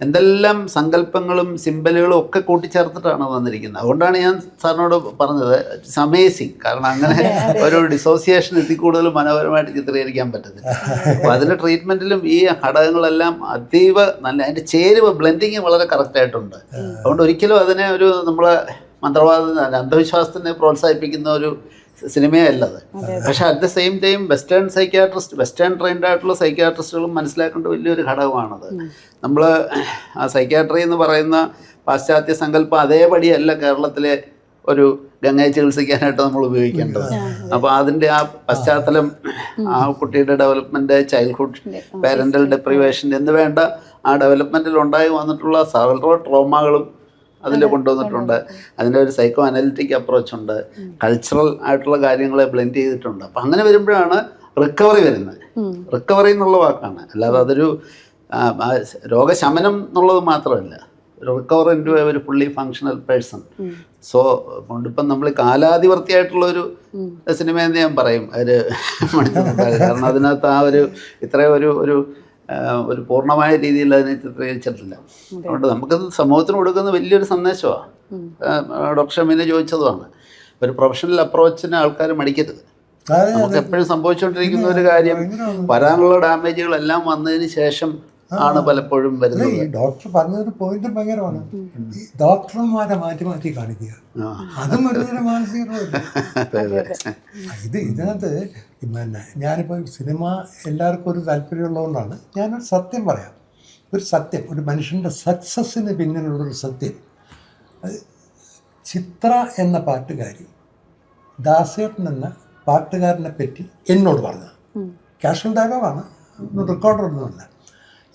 എന്തെല്ലാം സങ്കല്പങ്ങളും സിമ്പലുകളും ഒക്കെ കൂട്ടിച്ചേർത്തിട്ടാണ് വന്നിരിക്കുന്നത്. അതുകൊണ്ടാണ് ഞാൻ സാറിനോട് പറഞ്ഞത് ഇറ്റ്സ് അമേസിങ്. കാരണം അങ്ങനെ ഒരു ഡിസോസിയേഷൻ ഇതിൽ കൂടുതൽ മനോഹരമായിട്ട് ചിത്രീകരിക്കാൻ പറ്റത്തില്ല. അപ്പോൾ അതിൻ്റെ ട്രീറ്റ്മെൻറ്റിലും ഈ ഘടകങ്ങളെല്ലാം അതീവ നല്ല, അതിൻ്റെ ചേരുവ ബ്ലെൻഡിങ് വളരെ കറക്റ്റായിട്ടുണ്ട്. അതുകൊണ്ട് ഒരിക്കലും അതിനെ ഒരു നമ്മളെ മന്ത്രവാദ അന്ധവിശ്വാസത്തിനെ പ്രോത്സാഹിപ്പിക്കുന്ന ഒരു സിനിമയല്ലത്. പക്ഷെ at the same time western trained ആയിട്ടുള്ള സൈക്യാട്രിസ്റ്റുകളും മനസ്സിലാക്കേണ്ട വലിയൊരു ഘടകമാണത്. നമ്മൾ ആ സൈക്യാട്രി എന്ന് പറയുന്ന പാശ്ചാത്യ സങ്കല്പം അതേപടിയല്ല കേരളത്തിലെ ഒരു ഗംഗയെ ചികിത്സിക്കാനായിട്ട് നമ്മൾ ഉപയോഗിക്കേണ്ടത്. അപ്പോൾ അതിൻ്റെ ആ പശ്ചാത്തലം, ആ കുട്ടിയുടെ ഡെവലപ്മെൻറ്റ്, ചൈൽഡ്ഹുഡ്, പാരൻ്റൽ ഡെപ്രിവേഷൻ എന്ന് വേണ്ട ആ ഡെവലപ്മെൻറ്റിൽ ഉണ്ടായി വന്നിട്ടുള്ള സർവ്വ ട്രോമകളും അതിൽ കൊണ്ടുവന്നിട്ടുണ്ട്. അതിൻ്റെ ഒരു സൈക്കോ അനലിറ്റിക് അപ്രോച്ചുണ്ട്, കൾച്ചറൽ ആയിട്ടുള്ള കാര്യങ്ങളെ ബ്ലെൻഡ് ചെയ്തിട്ടുണ്ട്. അപ്പം അങ്ങനെ വരുമ്പോഴാണ് റിക്കവറി വരുന്നത്. റിക്കവറി എന്നുള്ള വാക്കാണ്, അല്ലാതെ അതൊരു രോഗശമനം എന്നുള്ളത് മാത്രമല്ല, റിക്കവർ ഇൻറ്റു ഒരു ഫുള്ളി ഫങ്ഷണൽ പേഴ്സൺ. സോ ഇപ്പം നമ്മൾ കാലാതിവർത്തിയായിട്ടുള്ളൊരു സിനിമയെന്ന് ഞാൻ പറയും ഒരു മണിച്ചിത്രത്താഴ്. കാരണം അതിനകത്ത് ആ ഒരു ഇത്രയും ഒരു പൂർണ്ണമായ രീതിയിൽ അതിനെ ചിത്രീകരിച്ചിട്ടില്ല. അതുകൊണ്ട് നമുക്കത് സമൂഹത്തിന് കൊടുക്കുന്ന വലിയൊരു സന്ദേശമാണ്. ഡോക്ടർ ഷമീനെ ചോദിച്ചതുമാണ്, ഒരു പ്രൊഫഷണൽ അപ്രോച്ചിന് ആൾക്കാർ മടിക്കരുത്. നമുക്ക് എപ്പോഴും സംഭവിച്ചുകൊണ്ടിരിക്കുന്ന ഒരു കാര്യം, വരാനുള്ള ഡാമേജുകളെല്ലാം വന്നതിന് ശേഷം ആണ് പലപ്പോഴും വരുന്നത്. ഈ ഡോക്ടർ പറഞ്ഞൊരു പോയിന്റ് ഭയങ്കരമാണ്, ഈ ഡോക്ടർമാരെ മാറ്റി കാണിക്കുക, അതും ഒരു മാനസിക. ഇതിനകത്ത് പിന്നെ ഞാനിപ്പോൾ സിനിമ എല്ലാവർക്കും ഒരു താല്പര്യമുള്ളതുകൊണ്ടാണ് ഞാനൊരു സത്യം പറയാം. ഒരു മനുഷ്യൻ്റെ സക്സസ്സിന് പിന്നിലുള്ളൊരു സത്യം. ചിത്ര എന്ന പാട്ടുകാരി ദാസേട്ടൻ എന്ന പാട്ടുകാരനെ പറ്റി എന്നോട് പറഞ്ഞു. കാഷ്വൽ ഡയലോഗാണ്, റെക്കോർഡറൊന്നുമല്ല.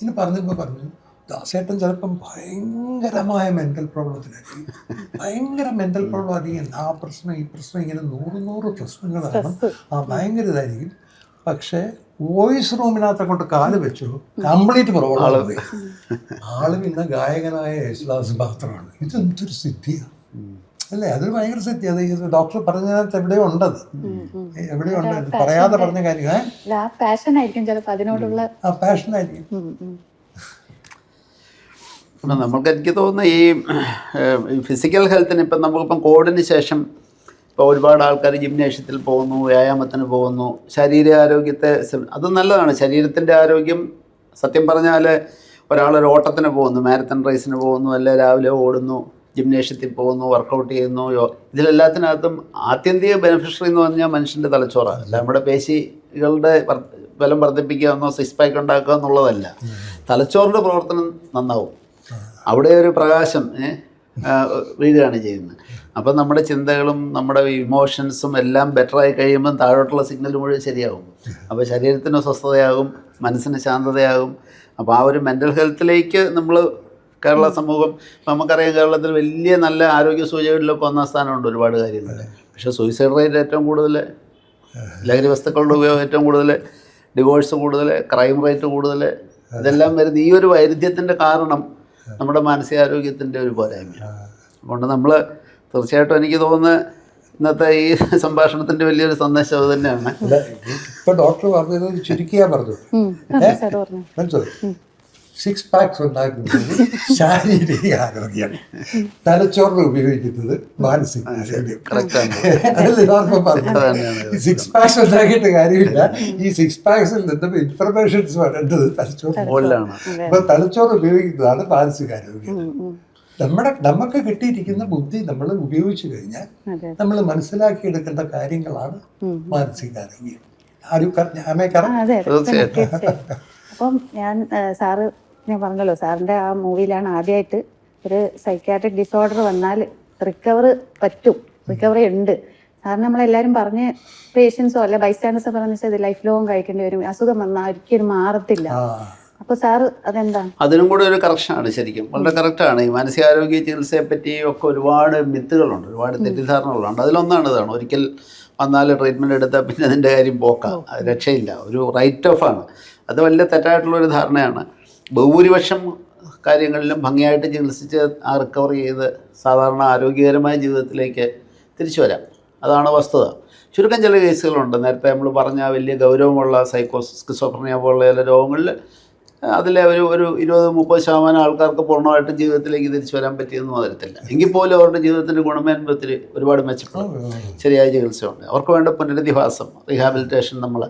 ഇനി പറഞ്ഞപ്പോൾ പറഞ്ഞു, ദാസേട്ടൻ ചിലപ്പം ഭയങ്കരമായ മെൻ്റൽ പ്രോബ്ലത്തിലായിരിക്കും, ഭയങ്കര മെൻ്റൽ പ്രോബ്ലം ആയിരിക്കും, ആ പ്രശ്നം ഈ പ്രശ്നം, ഇങ്ങനെ 100 പ്രശ്നങ്ങളാണ്, ഭയങ്കര ഇതായിരിക്കും. പക്ഷേ വോയിസ് റൂമിനകത്തെ കൊണ്ട് കാല് വെച്ചു, കംപ്ലീറ്റ് പ്രോബ്ലം പോയി. ആള് പിന്നെ ഗായകനായ യേശുദാസ് മാത്രമാണ്. ഇതെന്തൊരു സിദ്ധിയാണ് അല്ലേ? അതൊരു ഭയങ്കര സിദ്ധി. അത് ഈ ഡോക്ടർ പറഞ്ഞതിനകത്ത് എവിടെയോ ഉണ്ടത്, എവിടെയോ ഉണ്ട്, പറയാതെ പറഞ്ഞ കാര്യം. പാഷനായിരിക്കും ചിലപ്പോൾ, അതിനോടുള്ള ആ പാഷനായിരിക്കും. നമുക്ക് എനിക്ക് തോന്നുന്നു ഈ ഫിസിക്കൽ ഹെൽത്തിന് ഇപ്പം നമുക്കിപ്പം കോവിഡിന് ശേഷം ഇപ്പോൾ ഒരുപാട് ആൾക്കാർ ജിംനേഷ്യത്തിൽ പോകുന്നു, വ്യായാമത്തിന് പോകുന്നു, ശരീരാരോഗ്യത്തെ, അത് നല്ലതാണ്. ശരീരത്തിൻ്റെ ആരോഗ്യം സത്യം പറഞ്ഞാൽ ഒരാളൊരു ഓട്ടത്തിന് പോകുന്നു, മാരത്തൺ റേസിന് പോകുന്നു, അല്ലെ രാവിലെ ഓടുന്നു, ജിംനേഷ്യത്തിൽ പോകുന്നു, വർക്കൗട്ട് ചെയ്യുന്നു, ഇതിലെല്ലാത്തിനകത്തും ആത്യന്തിക ബെനിഫിഷ്യറി എന്ന് പറഞ്ഞാൽ മനുഷ്യൻ്റെ തലച്ചോറാണ്. അല്ല നമ്മുടെ പേശികളുടെ ബലം വർദ്ധിപ്പിക്കുക എന്നോ സിക്സ് പാക്ക് ഉണ്ടാക്കുക എന്നുള്ളതല്ല. തലച്ചോറിൻ്റെ പ്രവർത്തനം നന്നാവും, അവിടെ ഒരു പ്രകാശം വീഴുകയാണ് ചെയ്യുന്നത്. അപ്പം നമ്മുടെ ചിന്തകളും നമ്മുടെ ഇമോഷൻസും എല്ലാം ബെറ്ററായി കഴിയുമ്പം താഴോട്ടുള്ള സിഗ്നൽ മുഴുവൻ ശരിയാകും. അപ്പോൾ ശരീരത്തിന് സ്വസ്ഥതയാകും, മനസ്സിന് ശാന്തതയാകും. അപ്പോൾ ആ ഒരു മെൻ്റൽ ഹെൽത്തിലേക്ക് നമ്മൾ കേരള സമൂഹം, നമുക്കറിയാം കേരളത്തിൽ വലിയ നല്ല ആരോഗ്യ സൂചകങ്ങളിലൊക്കെ ഒന്നാം സ്ഥാനമുണ്ട് ഒരുപാട് കാര്യങ്ങൾ. പക്ഷേ സൂയിസൈഡ് റേറ്റ് ഏറ്റവും കൂടുതൽ, ലഹരി വസ്തുക്കളുടെ ഉപയോഗം ഏറ്റവും കൂടുതൽ, ഡിവോഴ്സ് കൂടുതൽ, ക്രൈം റേറ്റ് കൂടുതൽ, ഇതെല്ലാം വരുന്ന ഈ ഒരു വൈരുദ്ധ്യത്തിൻ്റെ കാരണം നമ്മുടെ മാനസികാരോഗ്യത്തിൻ്റെ ഒരു പോരായ്മയാണ്. അതുകൊണ്ട് നമ്മൾ തീർച്ചയായിട്ടും എനിക്ക് തോന്നുന്നത് ഇന്നത്തെ ഈ സംഭാഷണത്തിൻ്റെ വലിയൊരു സന്ദേശം അത് തന്നെയാണ്. ഇപ്പം ഡോക്ടർ പറഞ്ഞത് ചുരുക്കിയാ പറഞ്ഞു, മനസ്സിലായി, 6 പാക്സ് ഉണ്ടാക്കുന്നത് ശാരീരിക ആരോഗ്യം, തലച്ചോറിന് ഉപയോഗിക്കുന്നത് മാനസിക ആരോഗ്യം. അതല്ലേ ഡോക്ടർ പറഞ്ഞത്? 6 പാക്സ് ഉണ്ടാക്കിയിട്ട് കാര്യമില്ല, ഈ 6 പാക്സിൽ നിന്നും ഇൻഫർമേഷൻസ് വരേണ്ടത് തലച്ചോറിലാണ്. അപ്പൊ തലച്ചോറ് ഉപയോഗിക്കുന്നതാണ് മാനസികാരോഗ്യം. നമുക്ക് കിട്ടിയിരിക്കുന്ന ബുദ്ധി നമ്മൾ ഉപയോഗിച്ചു കഴിഞ്ഞാൽ നമ്മൾ മനസ്സിലാക്കിയെടുക്കേണ്ട കാര്യങ്ങളാണ് മാനസികാരോഗ്യം. അപ്പം ഞാൻ പറഞ്ഞല്ലോ, സാറിൻ്റെ ആ മൂവിയിലാണ് ആദ്യമായിട്ട് ഒരു സൈക്യാട്രിക് ഡിസോർഡർ വന്നാൽ റിക്കവറി ഉണ്ട്. സാറിന് നമ്മളെല്ലാവരും പറഞ്ഞ് പേഷ്യൻസോ അല്ലെ ബൈസ്റ്റാൻഡേഴ്സോ പറഞ്ഞ ഇത് ലൈഫ് ലോങ് കഴിക്കേണ്ടി വരും, അസുഖം വന്നാൽ ഒരിക്കലും മാറത്തില്ല. അപ്പോൾ സാറ് അതെന്താണ്? അതിനും കൂടെ ഒരു കറക്ഷനാണ്. ശരിക്കും വളരെ കറക്റ്റാണ്. ഈ മാനസികാരോഗ്യ ചികിത്സയെ പറ്റി ഒക്കെ ഒരുപാട് മിത്തുകളുണ്ട്, ഒരുപാട് തെറ്റിദ്ധാരണകളുണ്ട്. അതിലൊന്നാണ് ഇതാണ്, ഒരിക്കൽ വന്നാൽ ട്രീറ്റ്മെൻറ്റ് എടുത്താൽ പിന്നെ അതിൻ്റെ കാര്യം പോക്കാം, രക്ഷയില്ല, ഒരു റൈറ്റ് ഓഫ് ആണ്. അത് വലിയ തെറ്റായിട്ടുള്ളൊരു ധാരണയാണ്. ബഹുഭൂരിപക്ഷം കാര്യങ്ങളിലും ഭംഗിയായിട്ട് ചികിത്സിച്ച് ആ റിക്കവർ ചെയ്ത് സാധാരണ ആരോഗ്യകരമായ ജീവിതത്തിലേക്ക് തിരിച്ചു വരാം. അതാണ് വസ്തുത. ചുരുക്കം ചില കേസുകളുണ്ട്, നേരത്തെ നമ്മൾ പറഞ്ഞ വലിയ ഗൗരവമുള്ള സ്കിസോഫ്രനിയ പോലുള്ള ചില രോഗങ്ങളിൽ അതിലെ ഒരു 20-30% ആൾക്കാർക്ക് പൂർണ്ണമായിട്ടും ജീവിതത്തിലേക്ക് തിരിച്ചു വരാൻ പറ്റിയെന്നും വരത്തില്ല. എങ്കിൽ പോലും അവരുടെ ജീവിതത്തിൻ്റെ ഗുണമേന്മത്തിൽ ഒരുപാട് മെച്ചപ്പെടും. ശരിയായ ചികിത്സയുണ്ട്. അവർക്ക് വേണ്ട പുനരധിവാസം, റീഹാബിലിറ്റേഷൻ നമ്മൾ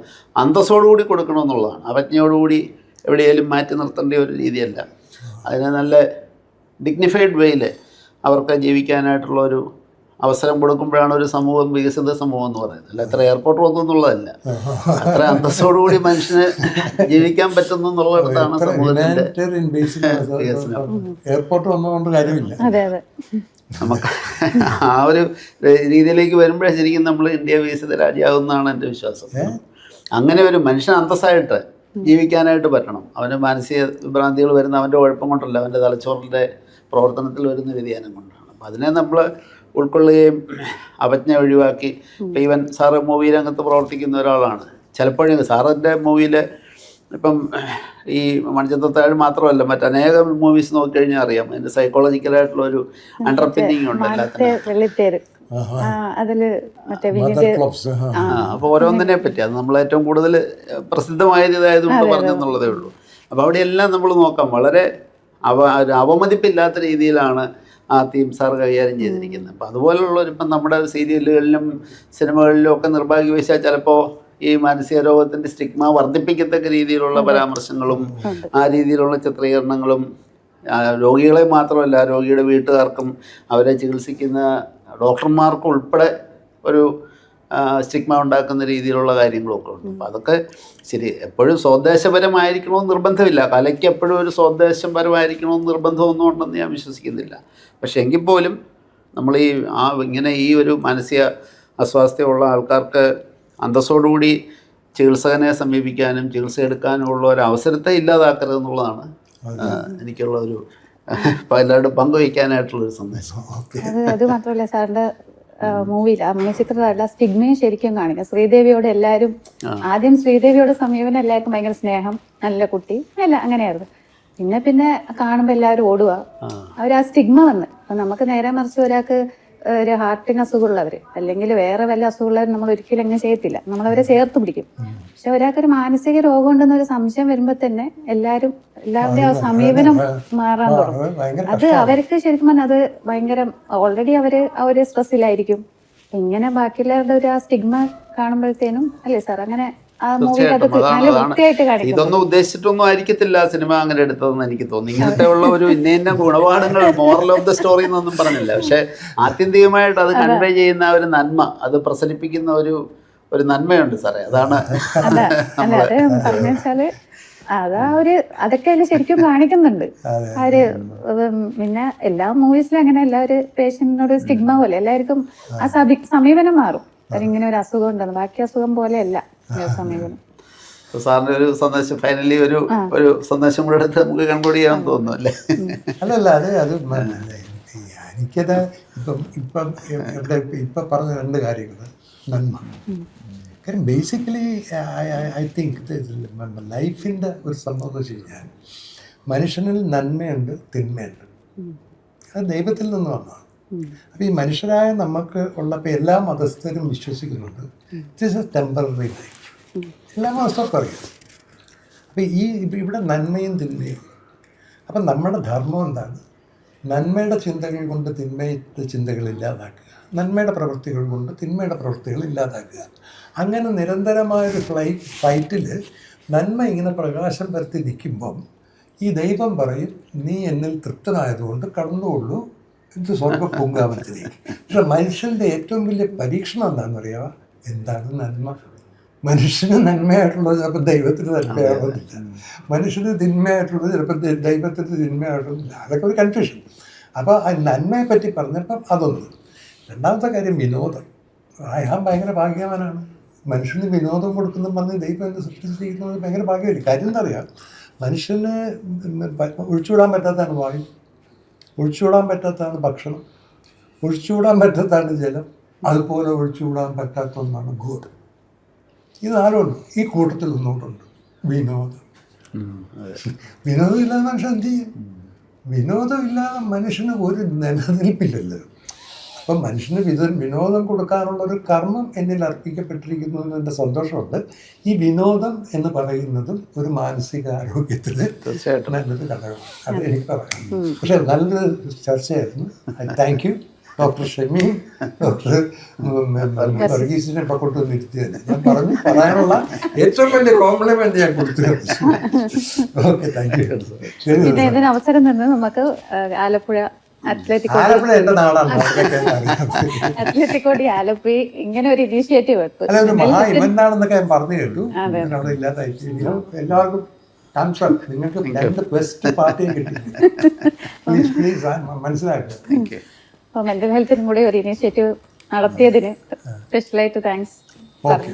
അന്തസ്സോടുകൂടി കൊടുക്കണമെന്നുള്ളതാണ്. അവജ്ഞയോടുകൂടി എവിടെയെങ്കിലും മാറ്റി നിർത്തേണ്ട ഒരു രീതിയല്ല. അതിന് നല്ല ഡിഗ്നിഫൈഡ് വേയിൽ അവർക്ക് ജീവിക്കാനായിട്ടുള്ള ഒരു അവസരം കൊടുക്കുമ്പോഴാണ് ഒരു സമൂഹം വികസിത സമൂഹം എന്ന് പറയുന്നത്. അല്ല എത്ര എയർപോർട്ട് വന്നു എന്നുള്ളതല്ല, അത്ര അന്തസ്സോടുകൂടി മനുഷ്യന് ജീവിക്കാൻ പറ്റുന്നു എന്നുള്ളിടത്താണ് സമൂഹത്തിൻ്റെ എയർപോർട്ട് വന്നതുകൊണ്ട് കാര്യമില്ല. നമുക്ക് ആ ഒരു രീതിയിലേക്ക് വരുമ്പോഴേ ശരിക്കും നമ്മൾ ഇന്ത്യ വികസിത രാജ്യമാകുമെന്നാണ് എൻ്റെ വിശ്വാസം. അങ്ങനെ ഒരു മനുഷ്യൻ അന്തസ്സായിട്ട് ജീവിക്കാനായിട്ട് പറ്റണം. അവന് മാനസിക വിഭ്രാന്തികൾ വരുന്ന അവൻ്റെ കുഴപ്പം കൊണ്ടല്ല, അവൻ്റെ തലച്ചോറിൻ്റെ പ്രവർത്തനത്തിൽ വരുന്ന വ്യതിയാനം കൊണ്ടാണ്. അപ്പം അതിനെ നമ്മൾ ഉൾക്കൊള്ളുകയും അവജ്ഞ ഒഴിവാക്കി, ഇപ്പം ഈവൻ സാറ് മൂവി രംഗത്ത് പ്രവർത്തിക്കുന്ന ഒരാളാണ്. ചിലപ്പോഴും സാറിൻ്റെ മൂവിയിൽ ഇപ്പം ഈ മണിച്ചിത്രത്താഴ് മാത്രമല്ല, മറ്റനേകം മൂവീസ് നോക്കിക്കഴിഞ്ഞാൽ അറിയാം അതിൻ്റെ സൈക്കോളജിക്കലായിട്ടുള്ളൊരു അണ്ടർപിന്നിങ് ഉണ്ട് എല്ലാത്തിനും. അപ്പോൾ ഓരോന്നിനെ പറ്റി അത് നമ്മൾ ഏറ്റവും കൂടുതൽ പ്രസിദ്ധമായത് ഇതായതുകൊണ്ട് പറഞ്ഞെന്നുള്ളതേ ഉള്ളൂ. അപ്പോൾ അവിടെയെല്ലാം നമ്മൾ നോക്കാം, വളരെ അവമതിപ്പില്ലാത്ത രീതിയിലാണ് ആ തീം സാർ കൈകാര്യം ചെയ്തിരിക്കുന്നത്. അപ്പോൾ അതുപോലുള്ളൊരിപ്പം നമ്മുടെ സീരിയലുകളിലും സിനിമകളിലും ഒക്കെ നിർഭാഗ്യവശാൽ ചിലപ്പോൾ ഈ മാനസിക രോഗത്തിൻ്റെ സ്റ്റിഗ്മ വർദ്ധിപ്പിക്കത്തക്ക രീതിയിലുള്ള പരാമർശങ്ങളും ആ രീതിയിലുള്ള ചിത്രീകരണങ്ങളും രോഗികളെ മാത്രമല്ല രോഗിയുടെ വീട്ടുകാർക്കും അവരെ ചികിത്സിക്കുന്ന ഡോക്ടർമാർക്കും ഉൾപ്പെടെ ഒരു സ്റ്റിഗ്മ ഉണ്ടാക്കുന്ന രീതിയിലുള്ള കാര്യങ്ങളൊക്കെ ഉണ്ട്. അപ്പോൾ അതൊക്കെ ശരി, എപ്പോഴും സ്വദേശപരമായിരിക്കണമെന്ന് നിർബന്ധമില്ല. കലയ്ക്ക് എപ്പോഴും ഒരു സ്വദേശപരമായിരിക്കണമെന്ന് നിർബന്ധമൊന്നും ഉണ്ടെന്ന് ഞാൻ വിശ്വസിക്കുന്നില്ല. പക്ഷെ എങ്കിൽ പോലും നമ്മൾ ഇങ്ങനെ ഈ ഒരു മാനസിക അസ്വാസ്ഥ്യമുള്ള ആൾക്കാർക്ക് അന്തസ്സോടുകൂടി ചികിത്സകനെ സമീപിക്കാനും ചികിത്സ എടുക്കാനുമുള്ള ഒരു അവസരത്തെ ഇല്ലാതാക്കരുത് എന്നുള്ളതാണ് എനിക്കുള്ള ഒരു എല്ലാവരും പങ്കുവയ്ക്കാനായിട്ടുള്ളൊരു സന്ദേശം. അത് മാത്രമല്ല സാറിന്റെ മൂവിയിൽ അമ്മചിത്രമല്ല സ്റ്റിഗ്മയും ശരിക്കും കാണിക്കും. ശ്രീദേവിയോട് എല്ലാവരും ആദ്യം ശ്രീദേവിയോട് സമീപനം എല്ലാവർക്കും ഭയങ്കര സ്നേഹം, നല്ല കുട്ടി അല്ല അങ്ങനെയായിരുന്നു. പിന്നെ കാണുമ്പോൾ എല്ലാവരും ഓടുക. അവർ ആ സ്റ്റിഗ്മ വന്ന് അപ്പൊ നമുക്ക് നേരെ മറിച്ച് ഒരാൾക്ക് ഒരു ഹാർട്ടിന് അസുഖമുള്ളവർ അല്ലെങ്കിൽ വേറെ വല്ല അസുഖമുള്ളവർ നമ്മൾ ഒരിക്കലും അങ്ങനെ ചെയ്യത്തില്ല, നമ്മളവരെ ചേർത്ത് പിടിക്കും. പക്ഷെ ഒരാൾക്കൊരു മാനസിക രോഗം ഉണ്ടെന്നൊരു സംശയം വരുമ്പോൾ തന്നെ എല്ലാവരുടെയും ആ സമീപനം മാറാൻ തുടങ്ങും. അത് അവർക്ക് ശരിക്കും പറഞ്ഞാൽ അത് ഭയങ്കര ഓൾറെഡി അവര് ആ ഒരു സ്ട്രെസ്സിലായിരിക്കും. ഇങ്ങനെ ബാക്കിയുള്ളവരുടെ ഒരു ആ സ്റ്റിഗ്മ കാണുമ്പോഴത്തേനും അല്ലേ സാർ അങ്ങനെ ആ മൂവി അത് നല്ല വൃത്തിയായിട്ട് കാണിക്കും. ഇതൊന്നും ഉദ്ദേശിച്ചിട്ടൊന്നും ആയിരിക്കത്തില്ല സിനിമ അങ്ങനെ എടുത്തതെന്ന് എനിക്ക് തോന്നുന്നു. ഇങ്ങനത്തെ ഉള്ള ഒരു ഇന്ന ഗുണപാഠങ്ങൾ മോറൽ ഓഫ് ദ സ്റ്റോറി എന്നൊന്നും പറഞ്ഞില്ല. പക്ഷെ ആത്യന്തികമായിട്ട് അത് കൺവേ ചെയ്യുന്ന ഒരു നന്മ, അത് പ്രസരിപ്പിക്കുന്ന ഒരു നന്മയുണ്ട് സാറേ. അതാണ് പറഞ്ഞാല് അതൊക്കെ അതിൽ ശരിക്കും കാണിക്കുന്നുണ്ട്. പിന്നെ എല്ലാ മൂവീസിലും അങ്ങനെ ഒരു പേഷ്യന്റിനോട് സ്റ്റിഗ്മ പോലെ എല്ലാവർക്കും ആ സമീപനം മാറും. അതിങ്ങനെ ഒരു അസുഖം ഉണ്ടെന്ന്, ബാക്കി അസുഖം പോലെയല്ല സമീപനം. സാറിന്റെ ഒരു സന്ദേശം ഫൈനലി ഒരു സന്ദേശം കൂടെ എടുത്ത് നമുക്ക് കൺക്ലൂഡ് ചെയ്യാൻ തോന്നുന്നു അല്ലേ? അല്ലല്ല അത് എനിക്കത് ഇപ്പം പറഞ്ഞ രണ്ട് കാര്യങ്ങൾ നന്മ. കാര്യം ബേസിക്കലി ഐ തിങ്ക് ലൈഫിൻ്റെ ഒരു സംഭവം എന്ന് വെച്ച് കഴിഞ്ഞാൽ മനുഷ്യനിൽ നന്മയുണ്ട്, തിന്മയുണ്ട്. അത് ദൈവത്തിൽ നിന്ന് വന്നതാണ്. അപ്പോൾ ഈ മനുഷ്യരായ നമുക്ക് ഉള്ളപ്പോൾ എല്ലാ മതസ്ഥരും വിശ്വസിക്കുന്നുണ്ട് ദിസ് ഇസ് ടെമ്പററി ലൈഫ്. എല്ലാ മതസ്ഥർക്കും അറിയാം. അപ്പോൾ ഇവിടെ നന്മയും തിന്മയും. അപ്പം നമ്മുടെ ധർമ്മം എന്താണ്? നന്മയുടെ ചിന്തകൾ കൊണ്ട് തിന്മയുടെ ചിന്തകൾ ഇല്ലാതാക്കുക, നന്മയുടെ പ്രവൃത്തികൾ കൊണ്ട് തിന്മയുടെ പ്രവൃത്തികൾ ഇല്ലാതാക്കുക. അങ്ങനെ നിരന്തരമായൊരു ഫൈറ്റിൽ നന്മ ഇങ്ങനെ പ്രകാശം പരത്തി നിൽക്കുമ്പം ഈ ദൈവം പറയും, നീ എന്നിൽ തൃപ്തനായതുകൊണ്ട് കടന്നുകൊള്ളൂ, ഇത് സ്വർഗ്ഗ പൂങ്കാവനത്തിലേക്ക്. പക്ഷെ മനുഷ്യൻ്റെ ഏറ്റവും വലിയ പരീക്ഷണം എന്താണെന്ന് അറിയാമോ? എന്താണ് നന്മ? മനുഷ്യന് നന്മയായിട്ടുള്ളത് ചിലപ്പോൾ ദൈവത്തിന് നന്മയാവുന്നില്ല, മനുഷ്യന് തിന്മയായിട്ടുള്ളത് ചിലപ്പോൾ ദൈവത്തിന് തിന്മയായിട്ടൊന്നുമില്ല. അതൊക്കെ ഒരു കൺഫ്യൂഷൻ. അപ്പോൾ ആ നന്മയെ പറ്റി പറഞ്ഞപ്പം അതൊന്ന്. രണ്ടാമത്തെ കാര്യം വിനോദം. ഞാൻ ഭയങ്കര ഭാഗ്യവാനാണ്. മനുഷ്യന് വിനോദം കൊടുക്കുന്ന പറഞ്ഞ് ദൈവം എന്ത് സൃഷ്ടിച്ചിരിക്കുന്നത് ഭയങ്കര ഭാഗ്യമില്ല. കാര്യം എന്താ അറിയാം, മനുഷ്യന് ഒഴിച്ചുവിടാൻ പറ്റാത്തതാണ് വായു, ഒഴിച്ചുവിടാൻ പറ്റാത്തതാണ് ഭക്ഷണം, ഒഴിച്ചുവിടാൻ പറ്റാത്തതാണ് ജലം, അതുപോലെ ഒഴിച്ചുവിടാൻ പറ്റാത്ത ഒന്നാണ് ഗോഡ്. ഇത് നാലുണ്ട്. ഈ കൂട്ടത്തിൽ ഒന്നുകൂട്ടുണ്ട് വിനോദം. വിനോദം ഇല്ലാതെ മനുഷ്യൻ എന്ത് ചെയ്യും? വിനോദം ഇല്ലാതെ മനുഷ്യന് ഒരു നിലനിൽപ്പില്ലല്ലോ. അപ്പം മനുഷ്യന് വിനോദം കൊടുക്കാനുള്ളൊരു കർമ്മം എന്നിൽ അർപ്പിക്കപ്പെട്ടിരിക്കുന്നു എന്നതിൻ്റെ സന്തോഷമുണ്ട്. ഈ വിനോദം എന്ന് പറയുന്നതും ഒരു മാനസിക ആരോഗ്യത്തിൽ നല്ലൊരു ഘടകമാണ്. അത് എനിക്ക് പറയാം. പക്ഷേ നല്ലൊരു ചർച്ചയായിരുന്നു. Thank you doctor Shameem, doctor വർഗീസിനെ ഇപ്പോൾ കൊണ്ടുവന്നിരുത്തിയത്. ഞാൻ പറയാനുള്ള ഏറ്റവും വലിയ കോംപ്ലിമെന്റ് ഞാൻ കൊടുത്തു. Okay, thank you. പിന്നെ ഇതിന് അവസരം നിന്ന് നമുക്ക് ആലപ്പുഴ അത്ലറ്റിക്കോ ഡി ആലപ്പി ഇങ്ങനെ ഒരു ഇനീഷ്യേറ്റീവ് എടുത്തു. അതൊരു മഹാ ഇവന്റാണെന്നൊക്കെ ഞാൻ പറഞ്ഞു കേട്ടു. അവിടെ ഇല്ലാതായി. എല്ലാവർക്കും നിങ്ങൾക്ക് രണ്ട് ബെസ്റ്റ് പാർട്ടിയും കിട്ടി. പ്ലീസ് മനസ്സിലാക്കുക. അപ്പോൾ മെന്റൽ ഹെൽത്തിനും കൂടി ഒരു ഇനീഷ്യേറ്റീവ് നടത്തിയതിന് സ്പെഷ്യലായിട്ട് താങ്ക്സ്. ഓക്കെ.